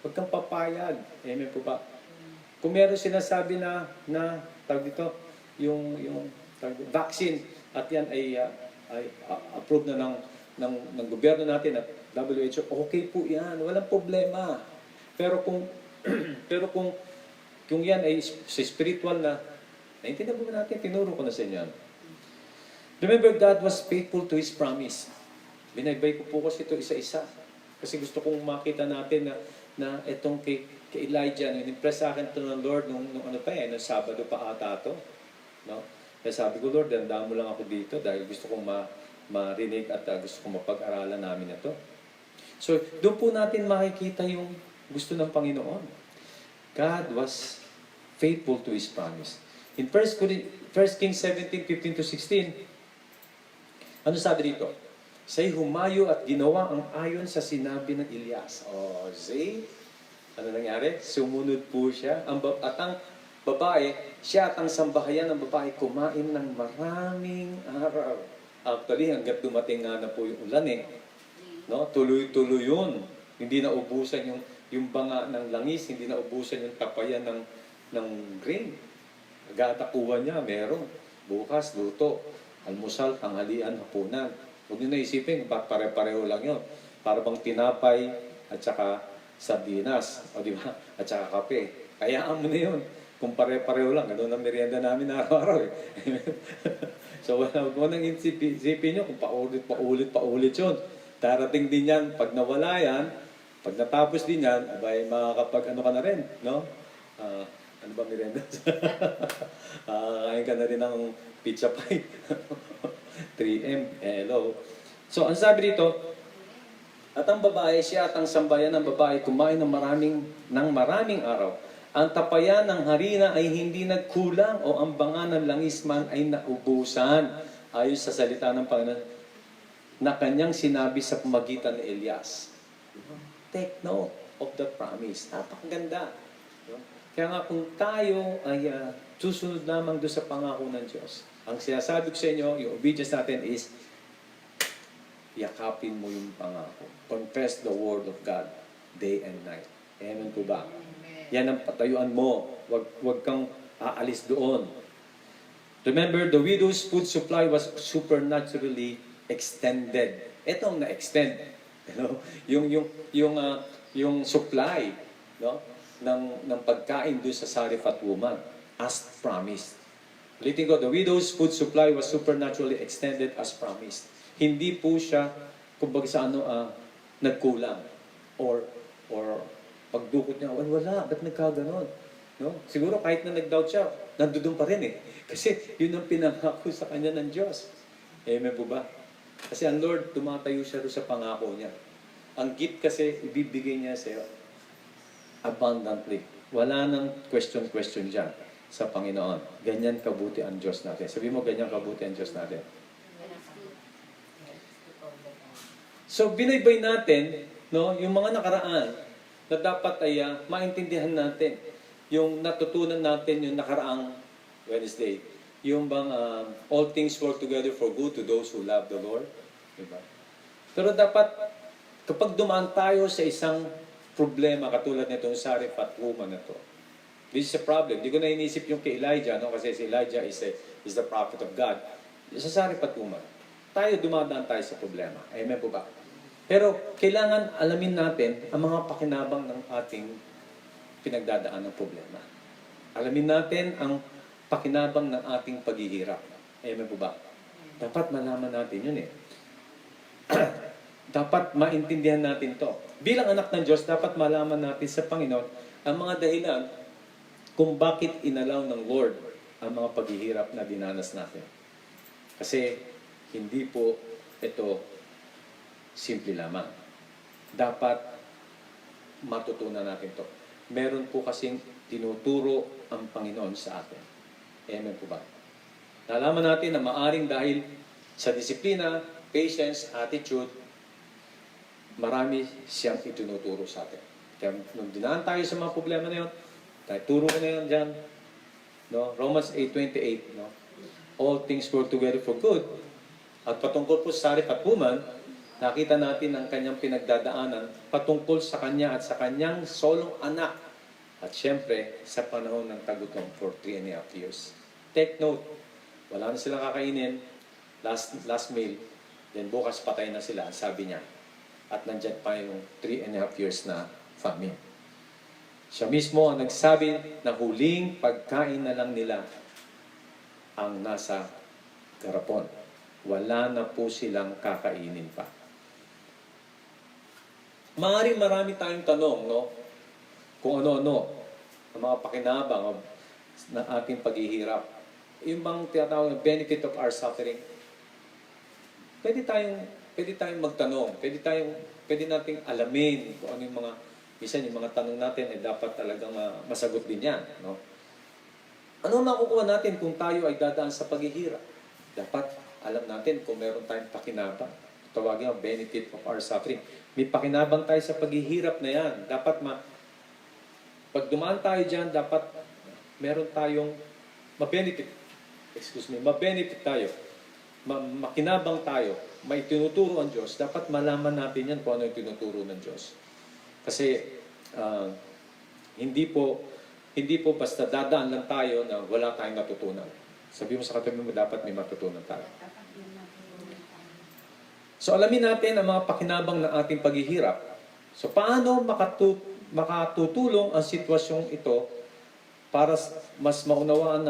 Huwag kang papayag. Amen po ba? Kung meron sinasabi na tawag dito, yung vaccine at yan ay approved na ng gobyerno natin at WHO, okay po yan, walang problema. Pero kung yan ay sa spiritual na, naintindihan po natin, tinuro ko na sa inyo. Remember, God was faithful to His promise. Binaybay ko po kasi ito isa-isa. Kasi gusto kong makita natin na itong kay Elijah, in-impress sa akin ito ng Lord nung nung Sabado pa ata ito. No? Kaya sabi ko, Lord, dandaan mo lang ako dito dahil gusto kong marinig at gusto kong mapag-aralan namin ito. So, doon po natin makikita yung gusto ng Panginoon. God was faithful to His promise. In 1 Kings 17:15-16, ano sabi dito? Siya'y humayo at ginawa ang ayon sa sinabi ng Elias. See? Ano nangyari? Sumunod po siya. At ang babae, siya at ang sambahayan ng babae kumain ng maraming araw. Actually, hanggat dumating nga na po yung ulan no? Tuloy-tuloy yun. Hindi na ubusan yung banga ng langis, hindi na ubusan yung tapayan ng grain. Agatakuan niya, meron. Bukas, luto. Almusal, tanghalian, hapunan. Huwag niyo naisipin, pare-pareho lang yun. Para bang tinapay at saka sardinas, o di ba? At saka kape. Kayaan mo na yun. Kung pare-pareho lang, gano'n ang merienda namin araw-araw So, huwag nang isipin nyo kung paulit yun. Darating din yan, pag nawala yan, pag natapos din yan, abay, makakapag-ano ka na rin, no? Ano ba merienda? Kain ka na rin ng pizza pie. 3M, hello. So, ang sabi dito, at ang babae, siya at ang sambayan ng babae kumain ng maraming araw. Ang tapayan ng harina ay hindi nagkulang o ang banga ng langis man ay naubusan. Ayon sa salita ng Panginoon na kanyang sinabi sa pamagitan ni Elias. Take note of the promise. Napakaganda. Kaya nga kung tayo ay susunod lamang doon sa pangako ng Diyos, ang sinasabi ko sa inyo, yung obedience natin is yakapin mo yung pangako. Confess the word of God day and night. Amen po ba? Yan ang patayuan mo. Wag kang aalis doon. Remember, the widow's food supply was supernaturally extended. Ito ang na-extend. Yung supply, no, ng pagkain doon sa Sarifat woman as promised. Ulitin ko, the widow's food supply was supernaturally extended as promised. Hindi po siya, kumbaga sa nagkulang. Or pagdukot niya, wala, ba't nagkaganon? No? Siguro kahit na nag-doubt siya, nandoon pa rin eh. Kasi yun ang pinangako sa kanya ng Diyos. Amen po ba? Kasi ang Lord, tumatayo siya doon sa pangako niya. Ang gift kasi, ibibigay niya sa'yo abundantly. Wala nang question dyan sa Panginoon. Ganyan kabuti ang Diyos natin. Sabi mo, ganyan kabuti ang Diyos natin. So, binaybay natin, no, yung mga nakaraan na dapat ay maintindihan natin. Yung natutunan natin yung nakaraang Wednesday. Yung bang all things work together for good to those who love the Lord. Diba? Pero dapat, kapag dumaan tayo sa isang problema katulad nitong Sarifat woman na to, this is a problem. Hindi ko na inisip yung kay Elijah, no? Kasi si Elijah is the prophet of God. Sa Sarifat woman, dumadaan tayo sa problema. Amen po ba? Pero kailangan alamin natin ang mga pakinabang ng ating pinagdadaan ng problema. Alamin natin ang pakinabang ng ating paghihirap. Amen po ba? Dapat malaman natin yun eh. Dapat maintindihan natin to. Bilang anak ng Diyos, dapat malaman natin sa Panginoon ang mga dahilan kung bakit inalaw ng Lord ang mga paghihirap na dinanas natin. Kasi hindi po ito simple lamang. Dapat matutunan natin to. Meron po kasing tinuturo ang Panginoon sa atin. Amen po ba? Nalaman natin na maaring dahil sa disiplina, patience, attitude, marami siyang itinuturo sa atin. Kaya nung dinaan tayo sa mga problema na yun, tayo turo ko na yun dyan. No? Romans 8:28, no? All things work together for good. At patungkol po sa Sarifat woman, nakita natin ang kanyang pinagdadaanan patungkol sa kanya at sa kanyang solong anak. At syempre, sa panahon ng tagutom for 3.5 years. Take note, wala na silang kakainin, last meal, then bukas patay na sila, sabi niya. At nandyan pa yung 3.5 years na famine. Siya mismo ang nagsabi na huling pagkain na lang nila ang nasa garapon. Wala na po silang kakainin pa. Maaaring marami tayong tanong, no? Kung ano-ano, ang mga pakinabang ng ating paghihirap. Yung bang tinatawag na benefit of our suffering. Pwede tayong magtanong, pwede nating alamin kung ano yung mga, minsan yung mga tanong natin ay dapat talagang masagot din yan, no? Ano makukuha natin kung tayo ay dadaan sa paghihirap? Dapat alam natin kung meron tayong pakinabang. Tawagin ang benefit of our suffering. May pakinabang tayo sa paghihirap na yan. Dapat pag dumaan tayo dyan, dapat meron tayong mabenefit tayo. Makinabang tayo. May tinuturo ang Diyos. Dapat malaman natin yan kung ano yung tinuturo ng Diyos. Kasi hindi po basta dadaan lang tayo na wala tayong natutunan. Sabi mo sa katabi mo, dapat may matutunan tayo. So alamin natin ang mga pakinabang ng ating paghihirap. So paano makatutulong ang sitwasyong ito para mas maunawaan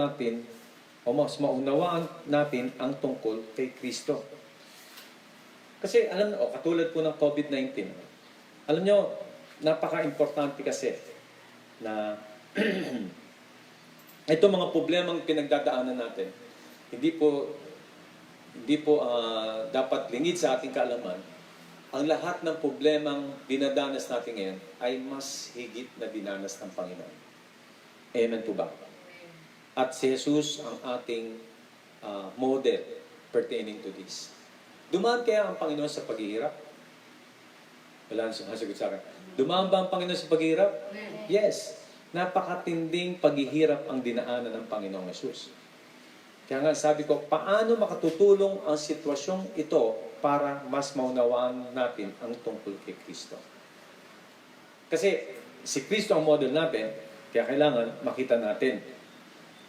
natin ang tungkol kay Kristo. Kasi katulad po ng COVID-19, alam nyo, napaka-importante kasi na ito mga problemang pinagdadaanan natin, hindi po dapat lingid sa ating kaalaman. Ang lahat ng problemang dinadanas natin ngayon ay mas higit na dinanas ng Panginoon. Amen po ba? At si Jesus ang ating model pertaining to this. Dumaan kaya ang Panginoon sa paghihirap? Wala nang sumasagot sa akin. Dumaan ba ang Panginoon sa paghihirap? Yes. Napakatinding paghihirap ang dinaanan ng Panginoong Jesus. Kaya nga sabi ko, paano makatutulong ang sitwasyong ito para mas maunawaan natin ang tungkol kay Kristo? Kasi si Kristo ang model natin, kaya kailangan makita natin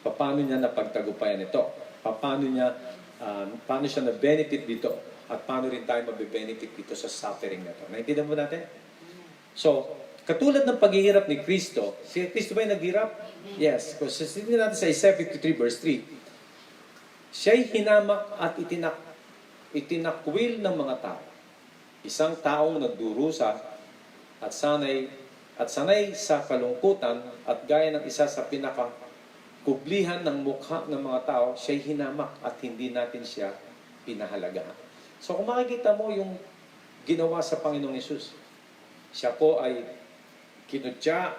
paano niya napagtagumpayan ito, paano siya na-benefit dito, at paano rin tayo mabe-benefit dito sa suffering na ito. Naintindihan mo natin? So, katulad ng paghihirap ni Kristo, si Kristo ba yung naghirap? Yes. Kung sasinin natin sa Isaiah 53 verse 3, siya'y hinamak at itinakwil ng mga tao. Isang taong nagdurusa at sanay sa kalungkutan at gaya ng isa sa pinakakublihan ng mukha ng mga tao, siya'y hinamak at hindi natin siya pinahalagahan. So kung makikita mo yung ginawa sa Panginoong Hesus, siya po ay kinutya,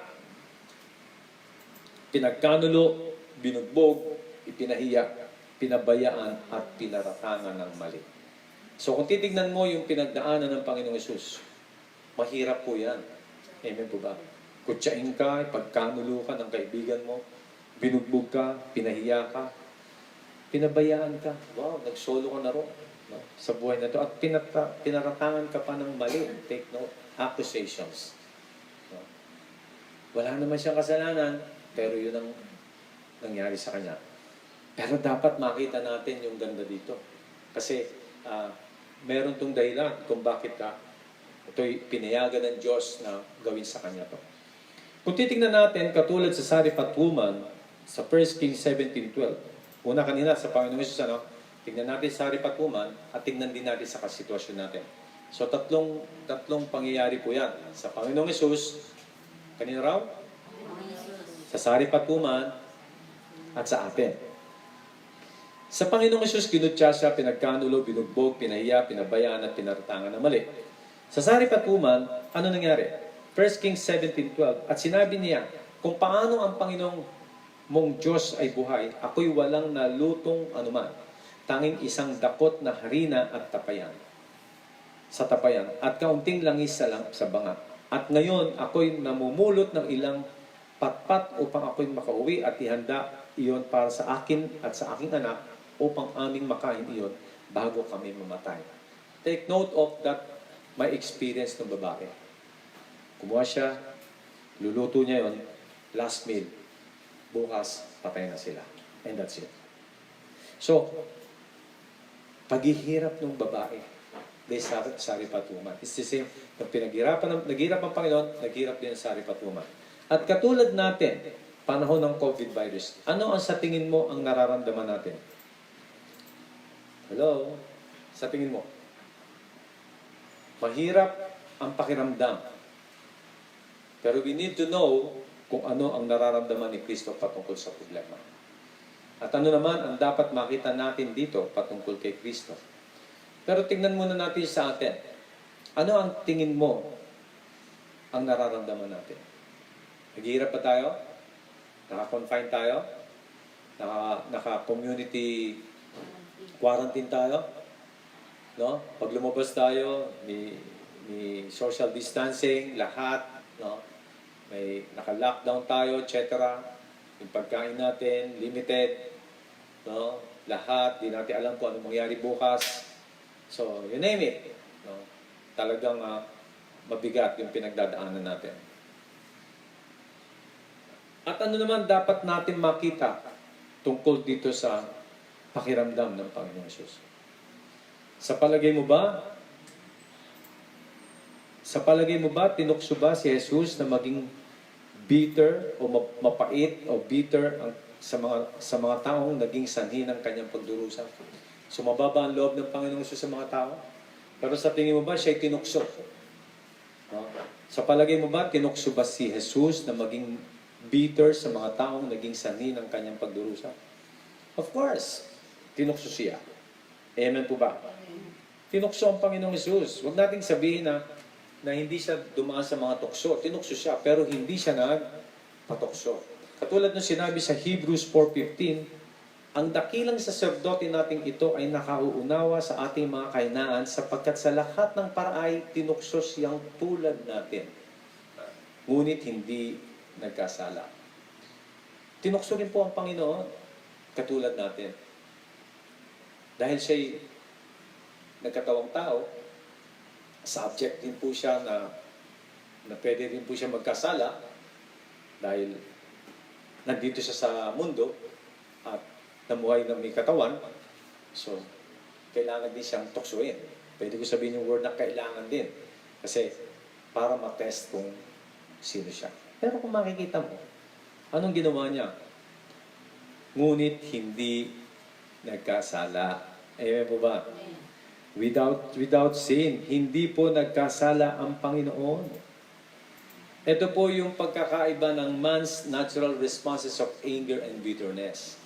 pinagkanulo, binugbog, ipinahiya, pinabayaan at pinaratangan ng mali. So kung titignan mo yung pinagdaanan ng Panginoong Hesus, mahirap po yan. Amen po ba? Kutsain ka, pagkanulo ka ng kaibigan mo, binugbog ka, pinahiya ka, pinabayaan ka. Wow, nagsolo ka na ron, no? Sa buhay na ito. At pinaratangan ka pa ng mali. Take note, accusations. No? Wala naman siyang kasalanan, pero yun ang nangyari sa kanya. Pero dapat makita natin yung ganda dito. Kasi meron tong dahilan kung bakit ito'y pinayagan ng Diyos na gawin sa kanya to. Kung titignan natin, katulad sa Sarifat woman, sa 1 Kings 17:12, una kanina sa Panginoong Hesus, tignan natin sa Sarifat woman at tignan din natin sa kasitwasyon natin. So tatlong pangyayari po yan. Sa Panginoong Hesus, kanina raw? Sa Sarifat woman at sa atin. Sa Panginoong Hesus, kinutya siya, pinagkanulo, binugbog, pinahiya, pinabayaan at pinaratangan na mali. Sa Sarifat woman, ano nangyari? 1 Kings 17:12, at sinabi niya, kung paano ang Panginoong mong Diyos ay buhay, ako'y walang nalutong anuman, tanging isang dakot na harina at tapayan. Sa tapayan, at kaunting langis sa banga. At ngayon, ako'y namumulot ng ilang patpat upang ako'y makauwi at ihanda iyon para sa akin at sa aking anak upang aming makain iyon bago kami mamatay. Take note of that, my experience ng babae. Kumuha siya, luluto niya yon, last meal. Bukas, patay na sila. And that's it. So, paghihirap ng babae, they Sarifat woman. It's the same. Naghirap ang Panginoon, naghirap din ang Sarifat woman. At katulad natin, panahon ng COVID virus, ano ang sa tingin mo ang nararamdaman natin? Hello? Sa tingin mo? Mahirap ang pakiramdam. Pero we need to know kung ano ang nararamdaman ni Kristo patungkol sa problema. At ano naman ang dapat makita natin dito patungkol kay Kristo. Pero tingnan muna natin sa atin. Ano ang tingin mo ang nararamdaman natin? Naghihirap pa tayo? Naka-confine tayo? Naka-community quarantine tayo? No? Pag lumabas tayo, may social distancing, lahat, no? May naka-lockdown tayo, etc. Yung pagkain natin, limited, no? Lahat, di natin alam kung anong mangyari bukas. So, you name it. No? Talagang mabigat yung pinagdadaanan natin. At ano naman dapat natin makita tungkol dito sa pakiramdam ng Panginoong Hesus? Sa palagay mo ba, tinukso ba si Jesus na maging bitter o mapait o bitter sa mga taong naging sanhi ng kanyang pagdurusa? So mababa ang loob ng Panginoong Hesus sa mga tao? Pero sa tingin mo ba siya'y tinukso? No? Sa palagay mo ba, tinukso ba si Jesus na maging bitter sa mga taong naging sanhi ng kanyang pagdurusa? Of course, tinukso siya. Amen po ba? Tinukso ang Panginoong Hesus. Huwag nating sabihin na hindi siya dumaan sa mga tukso. Tinukso siya, pero hindi siya nagpatukso. Katulad ng sinabi sa Hebrews 4:15, ang dakilang saserdote nating ito ay nakauunawa sa ating mga kahinaan sapagkat sa lahat ng paraay tinukso siyang tulad natin. Ngunit hindi nagkasala. Tinukso rin po ang Panginoon, katulad natin. Dahil siya'y nagkatawang tao, subject din po siya na pwede rin po siya magkasala dahil nandito siya sa mundo at namuhay na may katawan. So, kailangan din siyang tuksuin. Pwede ko sabihin yung word na kailangan din. Kasi para matest kung sino siya. Pero kung makikita mo, anong ginawa niya? Ngunit hindi nagkasala. Amen po ba? Without sin, hindi po nagkasala ang Panginoon. Ito po yung pagkakaiba ng man's natural responses of anger and bitterness.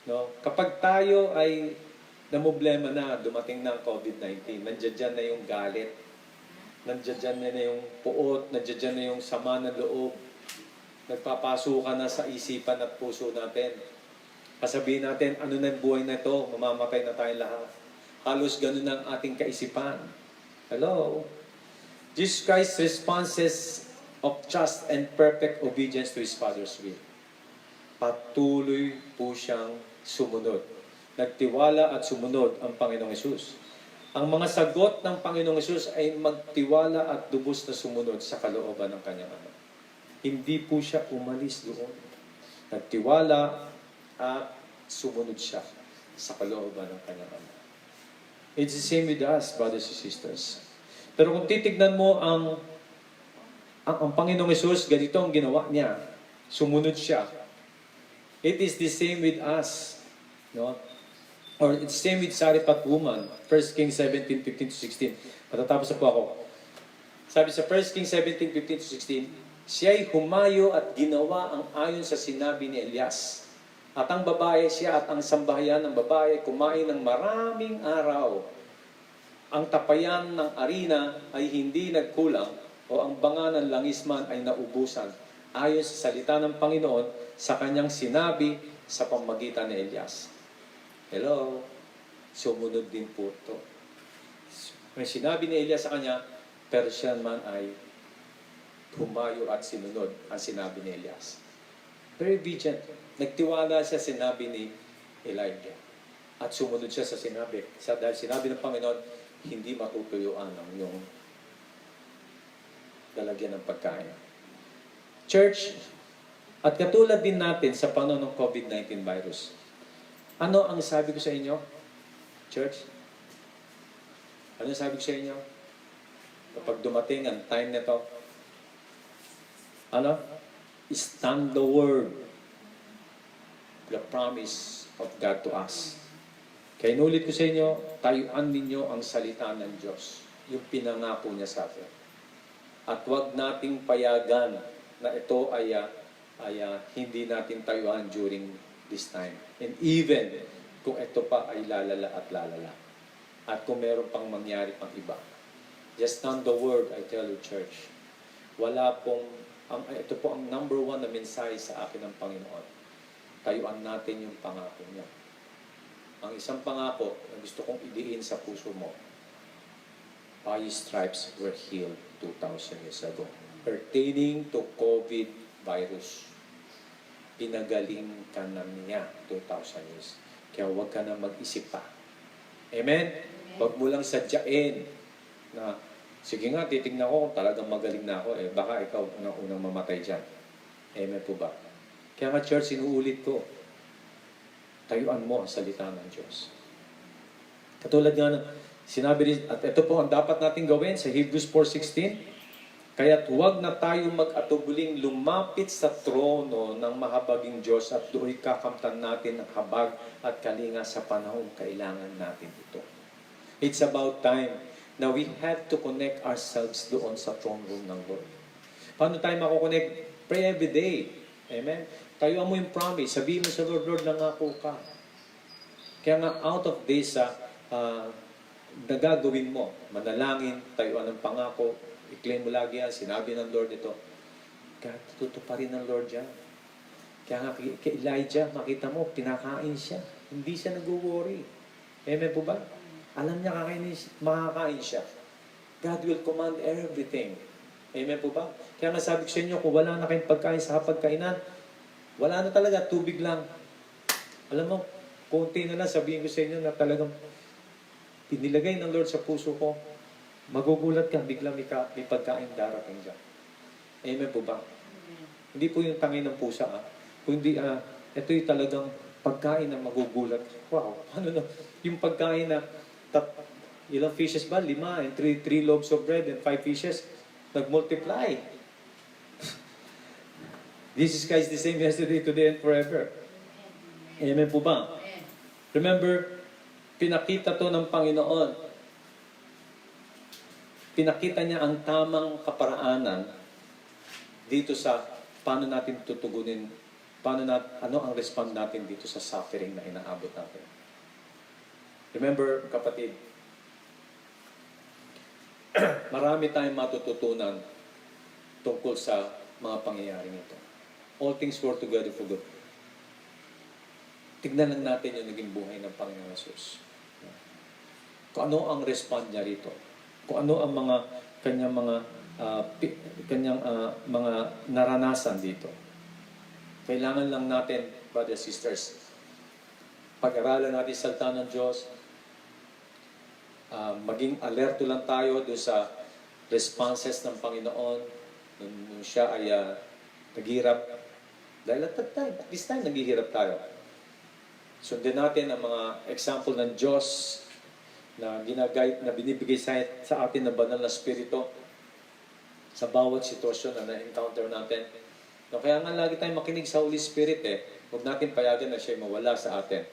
No? Kapag tayo ay namumblema na, dumating na ang COVID-19, nandiyan na yung galit, nandiyan na yung puot, nandiyan na yung sama ng loob, nagpapasukan na sa isipan at puso natin. Kasabihin natin, ano na yung buhay na ito, mamamatay na tayo lahat. Halos ganun ang ating kaisipan. Hello? Jesus Christ's responses of trust and perfect obedience to His Father's will. Patuloy po siyang sumunod. Nagtiwala at sumunod ang Panginoong Hesus. Ang mga sagot ng Panginoong Hesus ay magtiwala at lubos na sumunod sa kalooban ng kanyang Ama. Hindi po siya umalis doon. Nagtiwala at sumunod siya sa kalooban ng kanyang Ama. It's the same with us, brothers and sisters. Pero kung titignan mo ang Panginoong Hesus, ganito ang ginawa niya. Sumunod siya. It is the same with us. No? Or it's the same with Sarifat woman. 1 Kings 17:15-16. Matatapos na po ako. Sabi sa 1 Kings 17:15-16, siya'y humayo at ginawa ang ayon sa sinabi ni Elias. At ang babae, siya at ang sambahayan ng babae kumain ng maraming araw. Ang tapayan ng arina ay hindi nagkulang o ang banga ng langis man ay naubusan ayon sa salita ng Panginoon sa kanyang sinabi sa pamamagitan ni Elias. Hello? Sumunod din po ito. May sinabi ni Elias sa kanya, pero siya man ay humayo at sinunod ang sinabi ni Elias. Very vigilant. Nagtiwala siya sa sinabi ni Elijah. At sumunod siya sa sinabi. Dahil sinabi ng Panginoon, hindi matutuyuan ang iyong lalagyan ng pagkain. Church, at katulad din natin sa panahon ng COVID-19 virus, ano ang sabi ko sa inyo? Church? Ano ang sabi ko sa inyo? Kapag dumating ang time na to, stand the word, the promise of God to us. Kaya inulit ko sa inyo, tayuan ninyo ang salita ng Diyos, yung pinangako niya sa atin. At huwag nating payagan na ito ay hindi natin tayuan during this time. And even kung ito pa ay lalala at lalala. At kung meron pang mangyari pang iba. Just stand the word, I tell you, church. Ito po ang number one na mensahe sa akin ng Panginoon. Tayuan natin yung pangako niya. Ang isang pangako na gusto kong idiin sa puso mo, by His stripes were healed 2,000 years ago. Pertaining to COVID virus. Pinagaling ka na niya 2,000 years. Kaya huwag ka na mag-isip pa. Amen? Huwag mo lang sadyain na, sige nga, titignan ko kung talagang magaling na ako. Baka ikaw unang mamatay dyan. Amen po ba? Kaya nga, church, sinuulit ko. Tayuan mo ang salita ng Diyos. Katulad nga, sinabi rin, at ito po ang dapat natin gawin sa Hebrews 4:16. Kaya't huwag na tayo mag-atubuling lumapit sa trono ng mahabaging Diyos at do'y kakamtan natin ang habag at kalinga sa panahong kailangan natin ito. It's about time na we have to connect ourselves doon sa throne room ng Lord. Paano tayo makukonect? Pray every day. Amen? Tayuan mo yung promise. Sabihin mo sa Lord, Lord, nangako ka. Kaya nga, out of this, nagagawin mo, manalangin, tayuan ng pangako, i-claim mo lagi yan, sinabi ng Lord ito. Kaya tutuparin ng Lord yan. Kaya nga kay Elijah, makita mo, pinakain siya. Hindi siya nag-worry. Amen po ba? Alam niya makakain siya. God will command everything. Amen po ba? Kaya nga sabi ko sa inyo, kung wala na kayong pagkain sa hapagkainan, wala na talaga, tubig lang. Alam mo, konti na lang sabihin ko sa inyo na talagang pinilagay ng Lord sa puso ko, magugulat ka, bigla may pagkain darating dyan. Amen po ba? Hindi po yung tangay ng pusa, kundi ito yung talagang pagkain na magugulat. Wow, ano na? Yung pagkain na ilang fishes ba? 5 and 3 loaves of bread and 5 fishes. Nag-multiply. Jesus Christ the same yesterday, today, and forever. Amen po ba? Remember, pinakita to ng Panginoon. Pinakita niya ang tamang kaparaanan dito sa paano natin tutugunin, ano ang respond natin dito sa suffering na inaabot natin. Remember, kapatid, marami tayong matututunan tungkol sa mga pangyayaring ito. All things work together for good. Tignan lang natin yung naging buhay ng Panginoon Jesus. Kung ano ang respond niya rito. Kung ano ang mga kanyang mga naranasan dito. Kailangan lang natin, brothers and sisters, pag-aralan natin sa salita ng Diyos, maging alerto lang tayo doon sa responses ng Panginoon nung siya ay naghihirap. Dahil at this time, naghihirap tayo. Sundin natin ang mga example ng Diyos na binibigay sa atin ng banal na Espiritu sa bawat sitwasyon na na-encounter natin. No, kaya nga lagi tayong makinig sa Holy Spirit Huwag natin payagan na siya mawala sa atin.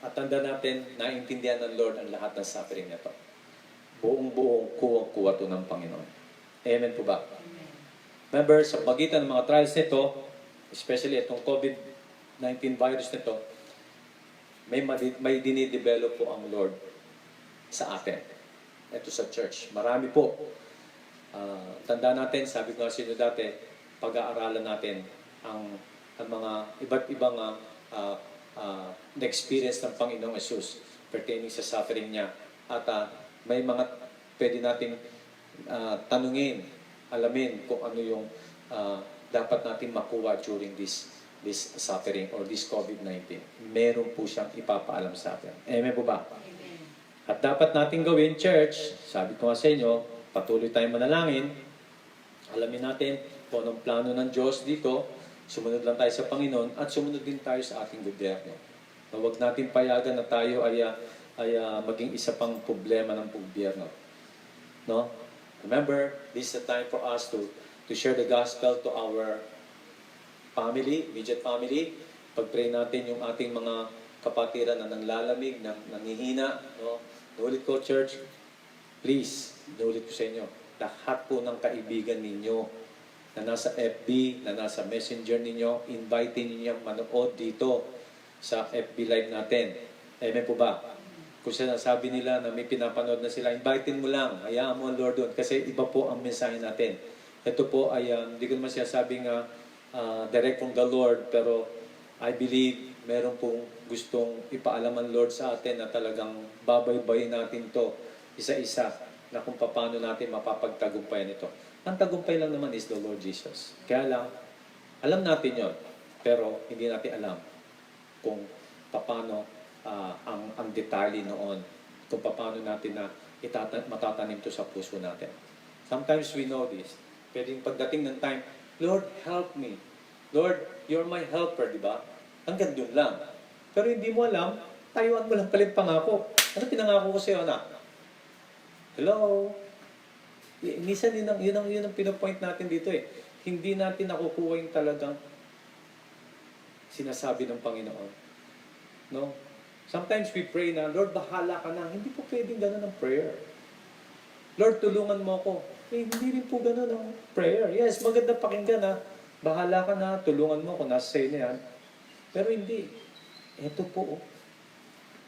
At tanda natin, naintindihan ng Lord ang lahat ng suffering na ito. Buong-buong kuwang-kuwa ito ng Panginoon. Amen po ba? Amen. Remember, sa pagitan ng mga trials nito, especially itong COVID-19 virus nito, may dinidevelop po ang Lord sa atin. Ito sa church. Marami po. Tanda natin, sabi ko nga sa inyo dati, pag-aaralan natin ang mga iba't ibang na-experience ng Panginoong Jesus pertaining sa suffering niya. At may mga pwede nating tanungin, alamin kung ano yung dapat natin makuha during this suffering or this COVID-19. Meron po siyang ipapaalam sa atin. Amen po ba? Amen. At dapat natin gawin, church, sabi ko nga sa inyo, patuloy tayong manalangin, alamin natin kung anong plano ng Diyos dito, sumunod lang tayo sa Panginoon, at sumunod din tayo sa ating gobyerno. Na huwag natin payagan na tayo ay maging isa pang problema ng gobyerno. No? Remember, this is a time for us to share the gospel to our family, immediate family. Pag-pray natin yung ating mga kapatiran na nanglalamig, nanghihina. No? Nulit ko, church, please, nulit ko sa inyo, lahat po ng kaibigan ninyo na nasa FB, na nasa messenger ninyo, invite ninyo manood dito sa FB Live natin. Amen po ba? Kung sinasabi nila na may pinapanood na sila, invite mo lang, hayaan mo ang Lord doon, kasi iba po ang mensahe natin. Ito po ay, hindi ko naman sinasabing direct from the Lord, pero I believe meron pong gustong ipaalam ang Lord sa atin na talagang babaybayin natin to isa-isa na kung paano natin mapapagtagumpayan ito. Ang tagumpay lang naman is the Lord Jesus. Kaya lang, alam natin yon, pero hindi natin alam kung paano ang detalye noon, kung paano natin matatanim to sa puso natin. Sometimes we know this. Pwedeng pagdating ng time, Lord, help me. Lord, you're my helper, di ba? Hanggang dun lang. Pero hindi mo alam, tayuan mo lang palit pangako. Ano pinangako ko sa'yo, anak? Hello? Minsan yun ang pinopoint natin dito Hindi natin nakukuha yung talagang sinasabi ng Panginoon. No? Sometimes we pray na, Lord, bahala ka na. Hindi po pwedeng gano'n ang prayer. Lord, tulungan mo ako. Hindi rin po gano'n ang prayer. Yes, maganda pakinggan na. Bahala ka na, tulungan mo ako, nasa sa'yo na yan. Pero hindi. Ito po.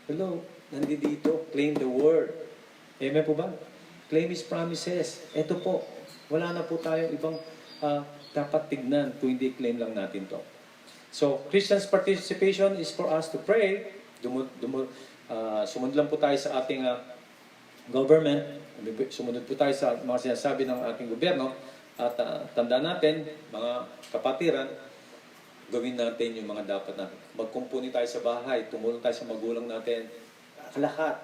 Hello, nandito. Claim the word. Amen po ba? Claim His promises. Ito po. Wala na po tayong ibang dapat tignan kung hindi claim lang natin to. So, Christians' participation is for us to pray. Sumunod lang po tayo sa ating government. Sumunod po tayo sa mga sinasabi ng ating gobyerno. At tandaan natin, mga kapatiran, gawin natin yung mga dapat natin. Magkumpuni tayo sa bahay, tumulong tayo sa magulang natin. Lahat.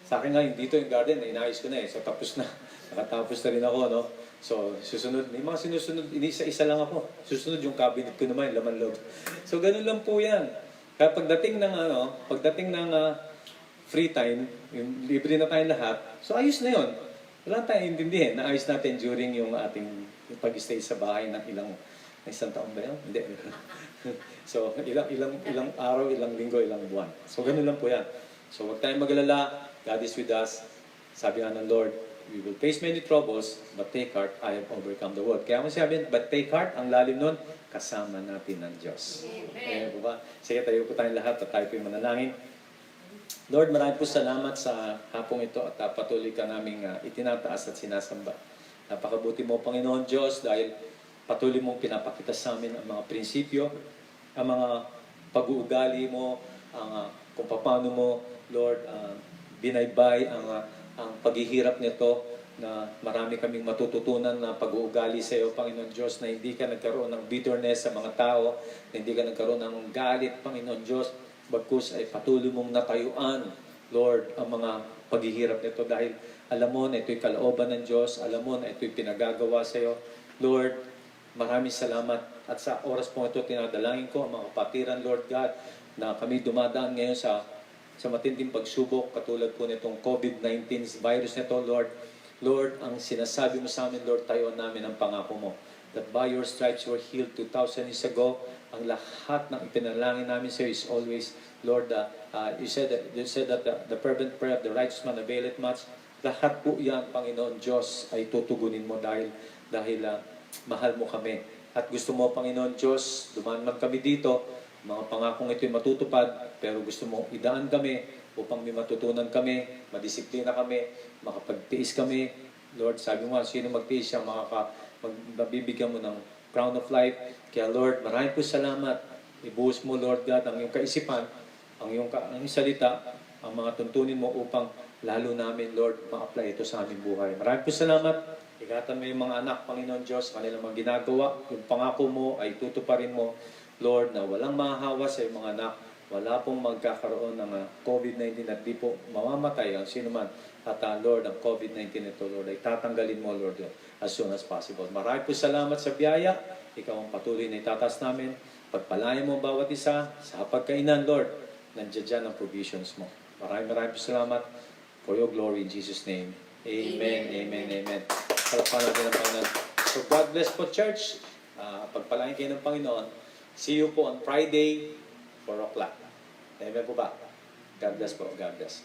Sa akin ngayon, dito yung garden, inayos ko na eh. So, tapos na. Nakatapos na rin ako, no? So, susunod. May mga sinusunod. Isa-isa lang ako. Susunod yung cabinet ko naman, laman loob. So, ganun lang po yan. Kaya pagdating ng free time, yung libre na tayong lahat, so ayos na yun. Wala tayong intindihin. Naayos natin during yung ating yung pag-stay sa bahay ng isang taon ba yun? Hindi. So, ilang araw, ilang linggo, ilang buwan. So, ganun lang po yan. So, huwag tayong mag-alala. God is with us. Sabi nga ng Lord, we will face many troubles, but take heart, I have overcome the world. Kaya mo sabihin, but take heart, ang lalim nun, kasama natin ng Diyos. Amen po ba? Sige, tayo po tayong lahat at tayo po yung manalangin. Lord, maraming po salamat sa hapong ito at patuloy ka naming itinataas at sinasamba. Napakabuti mo, Panginoon Diyos, dahil patuloy mong pinapakita sa amin ang mga prinsipyo, ang mga pag-uugali mo, kung paano mo, Lord, binaybay ang paghihirap nito na marami kaming matututunan na pag-uugali sa iyo, Panginoon Diyos, na hindi ka nagkaroon ng bitterness sa mga tao, na hindi ka nagkaroon ng galit, Panginoon Diyos, bagkus ay patuloy mong natayuan, Lord, ang mga paghihirap nito dahil alam mo na ito'y kalooban ng Diyos, alam mo na ito'y pinagagawa sa iyo. Lord, maraming salamat at sa oras po ito tinadalangin ko ang mga kapatiran, Lord God, na kami dumadaan ngayon sa matinding pagsubok katulad po nitong COVID-19 virus nito, Lord. Lord, ang sinasabi mo sa amin, Lord, tayo namin ang pangako mo. That by your stripes were healed 2,000 years ago. Ang lahat ng ipinalangin namin sa iyo is always, Lord, you said that the fervent prayer of the righteous man availeth much. Lahat po yan, Panginoon Diyos, ay tutugunin mo dahil mahal mo kami. At gusto mo, Panginoon Diyos, dumaan man kami dito, mga pangakong ito'y matutupad, pero gusto mo idaan kami upang may matutunan kami, madisiplina kami, makapagtiis kami. Lord, sabi mo, sino magtiis siya, mabibigyan mo ng crown of life. Kaya Lord, maraming po salamat. Ibuhos mo, Lord God, ang iyong kaisipan, ang iyong salita, ang mga tuntunin mo upang lalo namin, Lord, ma-apply ito sa aming buhay. Maraming po salamat. Ingatan mo yung mga anak, Panginoon Diyos, kanilang mga ginagawa. Yung pangako mo ay tutuparin mo, Lord, na walang mahahawa sa iyong mga anak. Wala pong magkakaroon ng COVID-19 at di po mamamatay ang sino man. At Lord, ang COVID-19 ito, Lord, ay tatanggalin mo, Lord, as soon as possible. Maraming po salamat sa biyaya. Ikaw ang patuloy na itatas namin. Pagpalayan mo ang bawat isa sa pagkainan, Lord. Nandiyan dyan ang provisions mo. Maraming po salamat for your glory in Jesus' name. Amen, amen, amen. Palapakan natin ang Panginoon. So God bless po, church. Pagpalain kayo ng Panginoon. See you po on Friday, 4 o'clock. Amen po ba? God bless po. God bless.